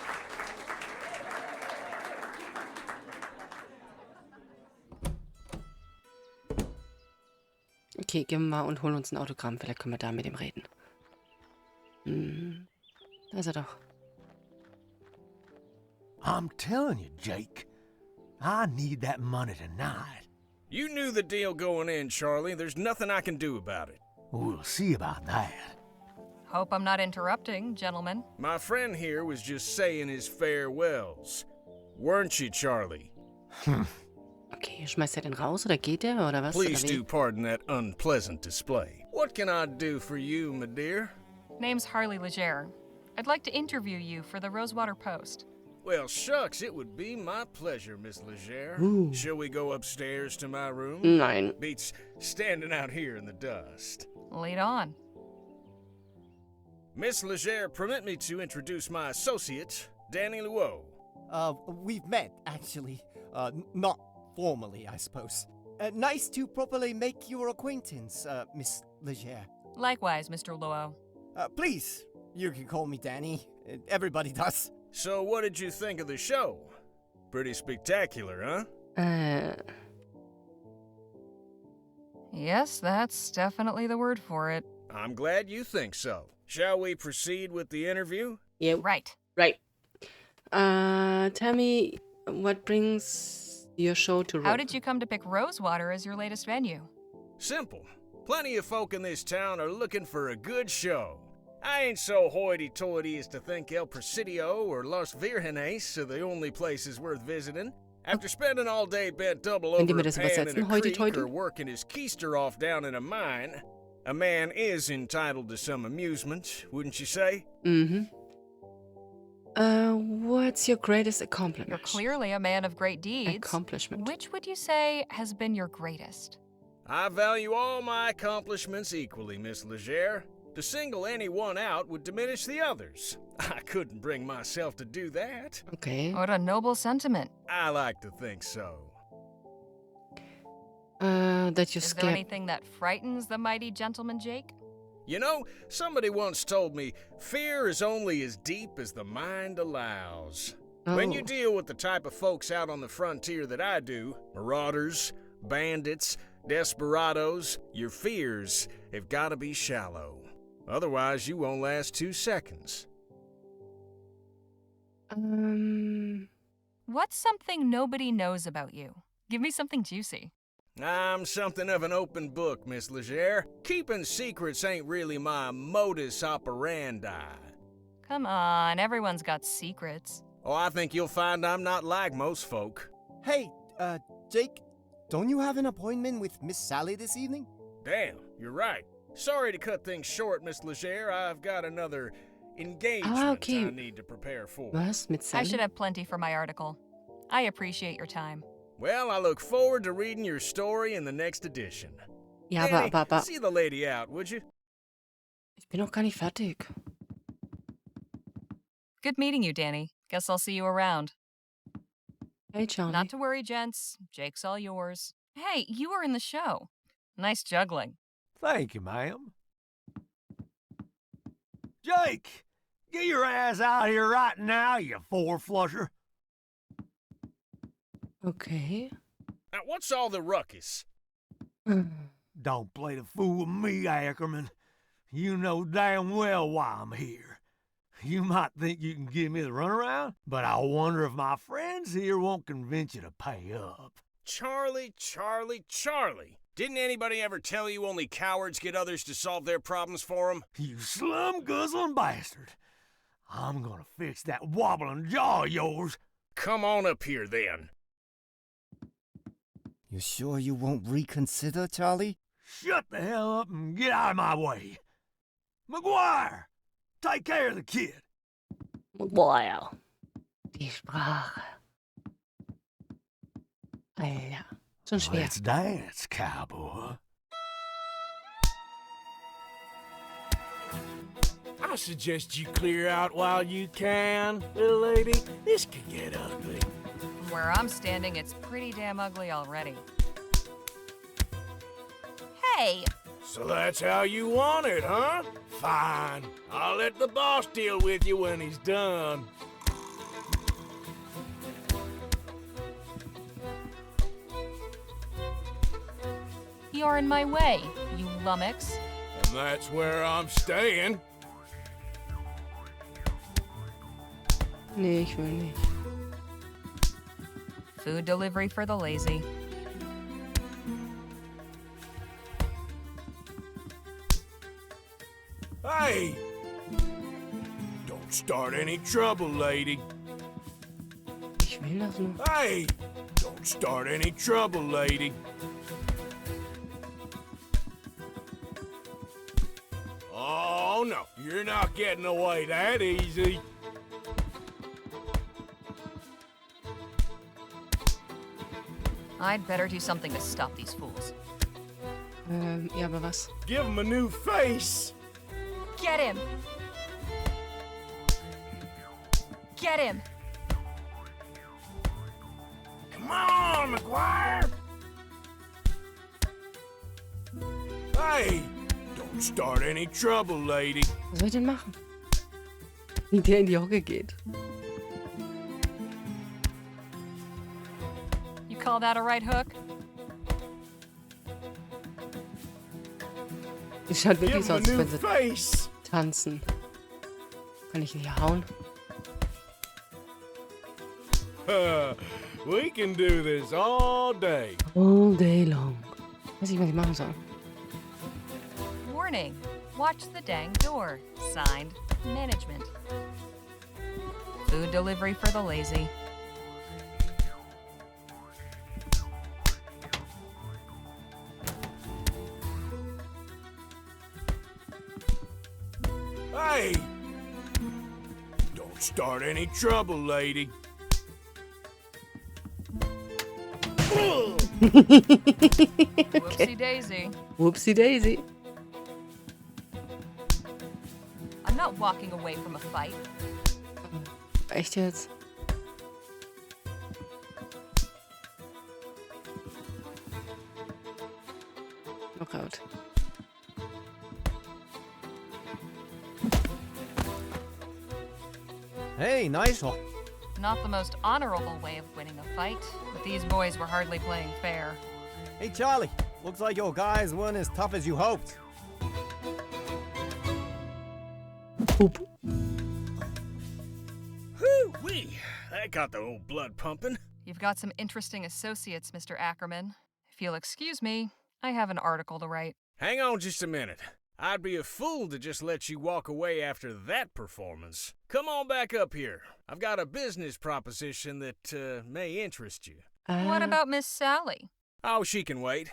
[SPEAKER 1] Okay, gehen wir mal und holen uns ein Autogramm. Vielleicht können wir da mit ihm reden. Da ist er doch.
[SPEAKER 11] I'm telling you, Jake, I need that money tonight.
[SPEAKER 12] You knew the deal going in, Charlie. There's nothing I can do about it.
[SPEAKER 11] We'll see about that.
[SPEAKER 2] Hope I'm not interrupting, gentlemen.
[SPEAKER 12] My friend here was just saying his farewells. Weren't you, Charlie?
[SPEAKER 1] Okay, schmeißt er den raus oder geht er oder was?
[SPEAKER 12] Please
[SPEAKER 1] oder wie?
[SPEAKER 12] do pardon that unpleasant display. What can I do for you, my dear?
[SPEAKER 2] Name's Harley Legere. I'd like to interview you for the Rosewater Post.
[SPEAKER 12] Well, shucks, it would be my pleasure, Miss Legere.
[SPEAKER 1] Ooh.
[SPEAKER 12] Shall we go upstairs to my room?
[SPEAKER 1] Nein.
[SPEAKER 12] Beats standing out here in the dust.
[SPEAKER 2] Lead on.
[SPEAKER 12] Miss Legere, permit me to introduce my associate, Danny Luo.
[SPEAKER 8] We've met, actually. Not formally, I suppose. Nice to properly make your acquaintance, Miss Legere.
[SPEAKER 2] Likewise, Mr. Luo.
[SPEAKER 8] Please, you can call me Danny. Everybody does.
[SPEAKER 12] So what did you think of the show? Pretty spectacular, huh?
[SPEAKER 2] Yes, that's definitely the word for it.
[SPEAKER 12] I'm glad you think so. Shall we proceed with the interview?
[SPEAKER 1] Yep.
[SPEAKER 2] Right.
[SPEAKER 1] Right. Tell me, what brings your show to
[SPEAKER 2] How did you come to pick Rosewater as your latest venue?
[SPEAKER 12] Simple. Plenty of folk in this town are looking for a good show. I ain't so hoity-toity as to think El Presidio or Los Virgenes are the only places worth visiting. After spending all day bent double over a pan in a creek or working his keister off down in a mine, a man is entitled to some amusement, wouldn't you say?
[SPEAKER 1] Mm-hmm. What's your greatest accomplishment?
[SPEAKER 2] You're clearly a man of great deeds.
[SPEAKER 1] Accomplishment.
[SPEAKER 2] Which would you say has been your greatest?
[SPEAKER 12] I value all my accomplishments equally, Miss Legere. To single any one out would diminish the others. I couldn't bring myself to do that.
[SPEAKER 1] Okay.
[SPEAKER 2] What a noble sentiment.
[SPEAKER 12] I like to think so.
[SPEAKER 1] That you're
[SPEAKER 2] Is
[SPEAKER 1] scared.
[SPEAKER 2] there anything that frightens the mighty gentleman Jake?
[SPEAKER 12] You know, somebody once told me, fear is only as deep as the mind allows. When you deal with the type of folks out on the frontier that I do, marauders, bandits, desperados, your fears have got to be shallow. Otherwise, you won't last 2 seconds.
[SPEAKER 2] What's something nobody knows about you? Give me something juicy.
[SPEAKER 12] I'm something of an open book, Miss Legere. Keeping secrets ain't really my modus operandi.
[SPEAKER 2] Come on, everyone's got secrets.
[SPEAKER 12] Oh, I think you'll find I'm not like most folk.
[SPEAKER 8] Hey, Jake, don't you have an appointment with Miss Sally this evening?
[SPEAKER 12] Damn, you're right. Sorry to cut things short, Miss Legere. I've got another engagement I need to prepare for.
[SPEAKER 1] Was mit Sally?
[SPEAKER 2] I should have plenty for my article. I appreciate your time.
[SPEAKER 12] Well, I look forward to reading your story in the next edition.
[SPEAKER 1] Ja,
[SPEAKER 12] Danny,
[SPEAKER 1] aber...
[SPEAKER 12] see the lady out, would you?
[SPEAKER 1] Ich bin noch gar nicht fertig.
[SPEAKER 2] Good meeting you, Danny. Guess I'll see you around.
[SPEAKER 1] Hey, Charlie.
[SPEAKER 2] Not to worry, gents. Jake's all yours. Hey, you were in the show. Nice juggling.
[SPEAKER 11] Thank you, ma'am. Jake, get your ass out here right now, you four-flusher.
[SPEAKER 1] Okay.
[SPEAKER 12] Now, what's all the ruckus?
[SPEAKER 11] Don't play the fool with me, Ackerman. You know damn well why I'm here. You might think you can give me the runaround, but I wonder if my friends here won't convince you to pay up.
[SPEAKER 12] Charlie. Didn't anybody ever tell you only cowards get others to solve their problems for them?
[SPEAKER 11] You slum-guzzling bastard. I'm gonna fix that wobbling jaw of yours.
[SPEAKER 12] Come on up here, then.
[SPEAKER 8] You sure you won't reconsider, Charlie?
[SPEAKER 11] Shut the hell up and get out of my way. McGuire, take care of the kid.
[SPEAKER 1] Wow. Die Sprache. Alter. Schon schwer.
[SPEAKER 11] Let's dance, cowboy.
[SPEAKER 13] I suggest you clear out while you can, little lady. This could get ugly.
[SPEAKER 2] Where I'm standing, it's pretty damn ugly already. Hey!
[SPEAKER 13] So that's how you want it, huh? Fine. I'll let the boss deal with you when he's done.
[SPEAKER 2] You're in my way, you lummox.
[SPEAKER 13] And that's where I'm staying.
[SPEAKER 1] Nee, ich will nicht.
[SPEAKER 2] Food delivery for the lazy.
[SPEAKER 13] Hey! Don't start any trouble, lady.
[SPEAKER 1] Ich will das nur.
[SPEAKER 13] Hey! Don't Don't start any trouble, lady. Oh, no, you're not getting away that easy.
[SPEAKER 2] I'd better do something to stop these fools.
[SPEAKER 1] Ja, aber was?
[SPEAKER 13] Give him a new face.
[SPEAKER 2] Get him! Get him!
[SPEAKER 13] Come on, McGuire. Hey, don't start any trouble, lady.
[SPEAKER 1] Was soll ich denn machen? Wie der in die Hocke geht.
[SPEAKER 2] You call that a right hook?
[SPEAKER 1] Es schaut wirklich so aus, als wenn sie
[SPEAKER 13] face.
[SPEAKER 1] tanzen. Kann ich nicht hauen?
[SPEAKER 13] We can do this all day.
[SPEAKER 1] All day long. Weiß ich, was ich machen soll.
[SPEAKER 2] Warning. Watch the dang door. Signed, management. Food delivery for the lazy.
[SPEAKER 13] Hey! Don't start any trouble, lady.
[SPEAKER 2] Whoopsie daisy.
[SPEAKER 1] Whoopsie daisy.
[SPEAKER 2] I'm not walking away from a fight.
[SPEAKER 1] Echt jetzt? Knockout.
[SPEAKER 8] Hey, nice one.
[SPEAKER 2] Not the most honorable way of winning a fight, but these boys were hardly playing fair.
[SPEAKER 8] Hey, Charlie. Looks like your guys weren't as tough as you hoped.
[SPEAKER 1] Oop.
[SPEAKER 12] Whoo-wee! That got the old blood pumping.
[SPEAKER 2] You've got some interesting associates, Mr. Ackerman. If you'll excuse me, I have an article to write.
[SPEAKER 12] Hang on just a minute. I'd be a fool to just let you walk away after that performance. Come on back up here. I've got a business proposition that may interest you.
[SPEAKER 2] What about Miss Sally?
[SPEAKER 12] Oh, she can wait.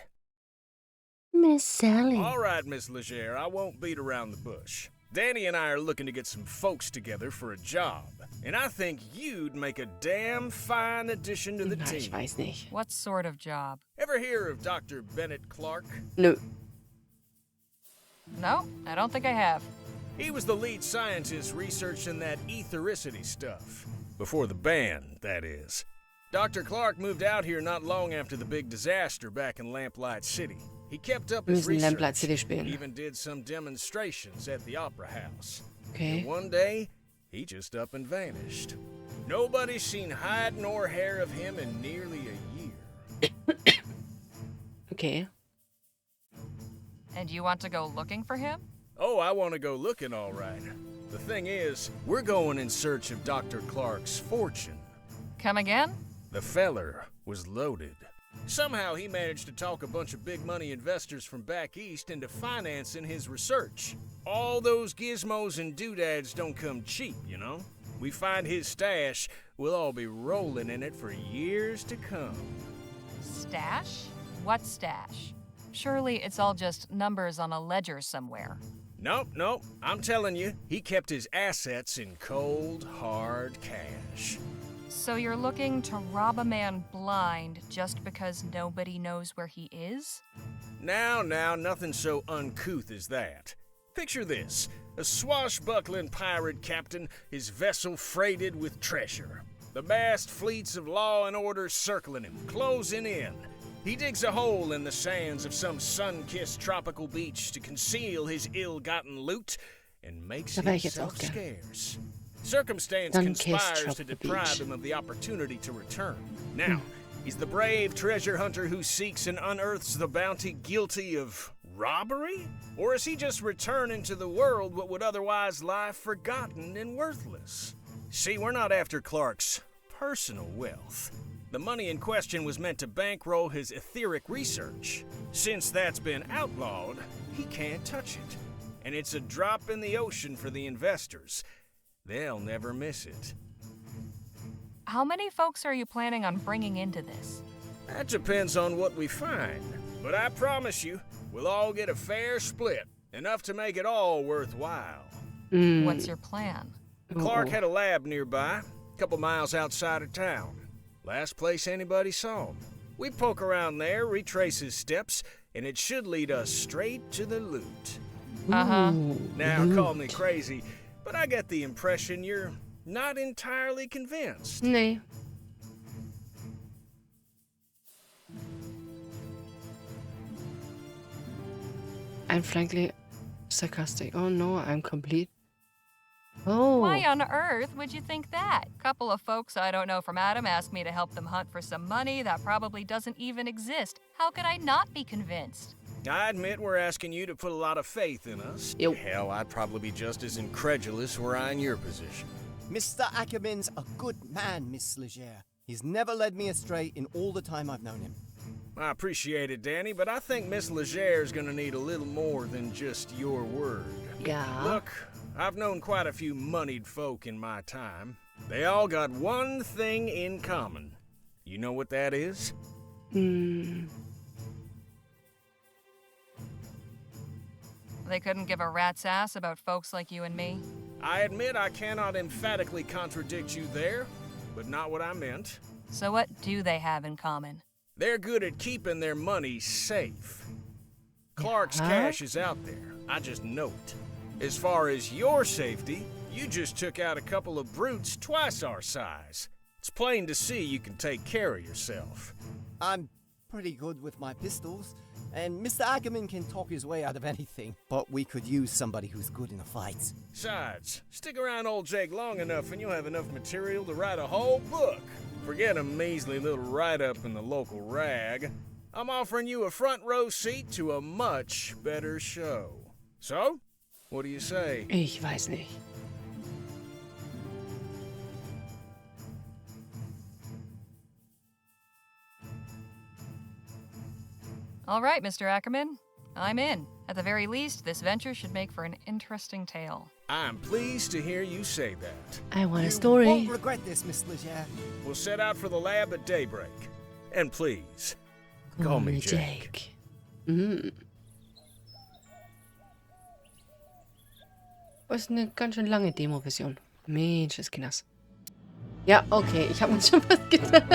[SPEAKER 1] Miss Sally.
[SPEAKER 12] All right, Miss Legere, I won't beat around the bush. Danny and I are looking to get some folks together for a job, and I think you'd make a damn fine addition to the team.
[SPEAKER 1] Ich weiß nicht.
[SPEAKER 2] What sort of job?
[SPEAKER 12] Ever hear of Dr. Bennett Clark?
[SPEAKER 1] Nö.
[SPEAKER 2] No, I don't think I have.
[SPEAKER 12] He was the lead scientist researching that ethericity stuff. Before the ban, that is. Dr. Clark moved out here not long after the big disaster back in Lamplight City. He kept up his
[SPEAKER 1] Müssen Lamplight
[SPEAKER 12] research,
[SPEAKER 1] City spielen.
[SPEAKER 12] even did some demonstrations at the Opera House.
[SPEAKER 1] Okay.
[SPEAKER 12] And one day, he just up and vanished. Nobody's seen hide nor hair of him in nearly a year.
[SPEAKER 1] Okay.
[SPEAKER 2] And you want to go looking for him?
[SPEAKER 12] Oh, I want to go looking all right. The thing is, we're going in search of Dr. Clark's fortune.
[SPEAKER 2] Come again?
[SPEAKER 12] The feller was loaded. Somehow he managed to talk a bunch of big money investors from back east into financing his research. All those gizmos and doodads don't come cheap, you know? We find his stash, we'll all be rolling in it for years to come.
[SPEAKER 2] Stash? What stash? Surely it's all just numbers on a ledger somewhere.
[SPEAKER 12] Nope. I'm telling you, he kept his assets in cold, hard cash.
[SPEAKER 2] So you're looking to rob a man blind just because nobody knows where he is?
[SPEAKER 12] Now, nothing so uncouth as that. Picture this, a swashbuckling pirate captain, his vessel freighted with treasure. The vast fleets of law and order circling him, closing in. He digs a hole in the sands of some sun-kissed tropical beach to conceal his ill-gotten loot and makes himself scarce. Circumstance conspires to deprive him of the opportunity to return. Now, he's the brave treasure hunter who seeks and unearths the bounty guilty of robbery? Or is he just returning to the world what would otherwise lie forgotten and worthless? See, we're not after Clark's personal wealth. The money in question was meant to bankroll his etheric research. Since that's been outlawed, he can't touch it. And it's a drop in the ocean for the investors. They'll never miss it.
[SPEAKER 2] How many folks are you planning on bringing into this?
[SPEAKER 12] That depends on what we find. But I promise you, we'll all get a fair split. Enough to make it all worthwhile.
[SPEAKER 2] What's your plan?
[SPEAKER 12] Clark had a lab nearby, a couple miles outside of town. Last place anybody saw him. We poke around there, retrace his steps, and it should lead us straight to the loot.
[SPEAKER 2] Uh-huh.
[SPEAKER 12] Now, call me crazy, but I get the impression you're not entirely convinced.
[SPEAKER 1] Nee. I'm frankly sarcastic. Oh no, I'm complete. Oh.
[SPEAKER 2] Why on earth would you think that? Couple of folks I don't know from Adam asked me to help them hunt for some money that probably doesn't even exist. How could I not be convinced?
[SPEAKER 12] I admit we're asking you to put a lot of faith in us.
[SPEAKER 1] Yo.
[SPEAKER 12] Hell, I'd probably be just as incredulous were I in your position.
[SPEAKER 8] Mr. Ackerman's a good man, Miss Leger. He's never led me astray in all the time I've known him.
[SPEAKER 12] I appreciate it, Danny, but I think Miss Leger's gonna need a little more than just your word.
[SPEAKER 1] Yeah.
[SPEAKER 12] Look, I've known quite a few moneyed folk in my time. They all got one thing in common. You know what that is?
[SPEAKER 2] They couldn't give a rat's ass about folks like you and me.
[SPEAKER 12] I admit I cannot emphatically contradict you there, but not what I meant.
[SPEAKER 2] So what do they have in common?
[SPEAKER 12] They're good at keeping their money safe. Clark's cash is out there. I just know it. As far as your safety, you just took out a couple of brutes twice our size. It's plain to see you can take care of yourself.
[SPEAKER 8] I'm pretty good with my pistols, and Mr. Ackerman can talk his way out of anything, but we could use somebody who's good in a fight.
[SPEAKER 12] Besides, stick around old Jake long enough and you'll have enough material to write a whole book. Forget a measly little write-up in the local rag. I'm offering you a front row seat to a much better show. So, what do you say?
[SPEAKER 1] Ich weiß nicht.
[SPEAKER 2] All right, Mr. Ackerman. I'm in. At the very least, this venture should make for an interesting tale.
[SPEAKER 12] I'm pleased to hear you say that.
[SPEAKER 1] I want a
[SPEAKER 8] You
[SPEAKER 1] story.
[SPEAKER 8] won't regret this, Miss Leger.
[SPEAKER 12] We'll set out for the lab at daybreak. And please, call me Jake.
[SPEAKER 1] Das ist eine ganz schön lange Demo-Version. Mensch, Kinders. Ja, okay, ich habe uns schon was getan.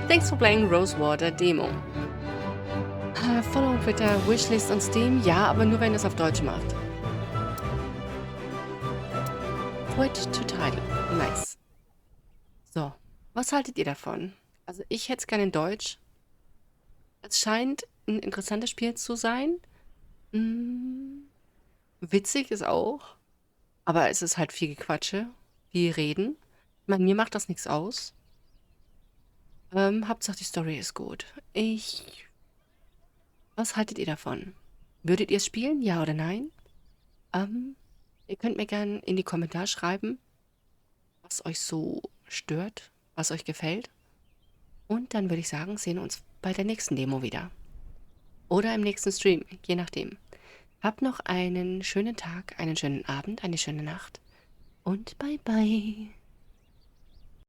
[SPEAKER 1] Thanks for playing Rosewater Demo. Follow Twitter, Wishlist on Steam. Ja, aber nur wenn es auf Deutsch macht. Point to title. Nice. So, was haltet ihr davon? Also ich hätte es gerne in Deutsch. Es scheint ein interessantes Spiel zu sein. Witzig ist auch. Aber es ist halt viel Gequatsche. Viel Reden. Ich meine, mir macht das nichts aus. Hauptsache die Story ist gut. Was haltet ihr davon? Würdet ihr es spielen? Ja oder nein? Ihr könnt mir gerne in die Kommentare schreiben, was euch so stört, was euch gefällt. Und dann würde ich sagen, sehen wir uns bei der nächsten Demo wieder. Oder im nächsten Stream, je nachdem. Habt noch einen schönen Tag, einen schönen Abend, eine schöne Nacht. Und bye bye.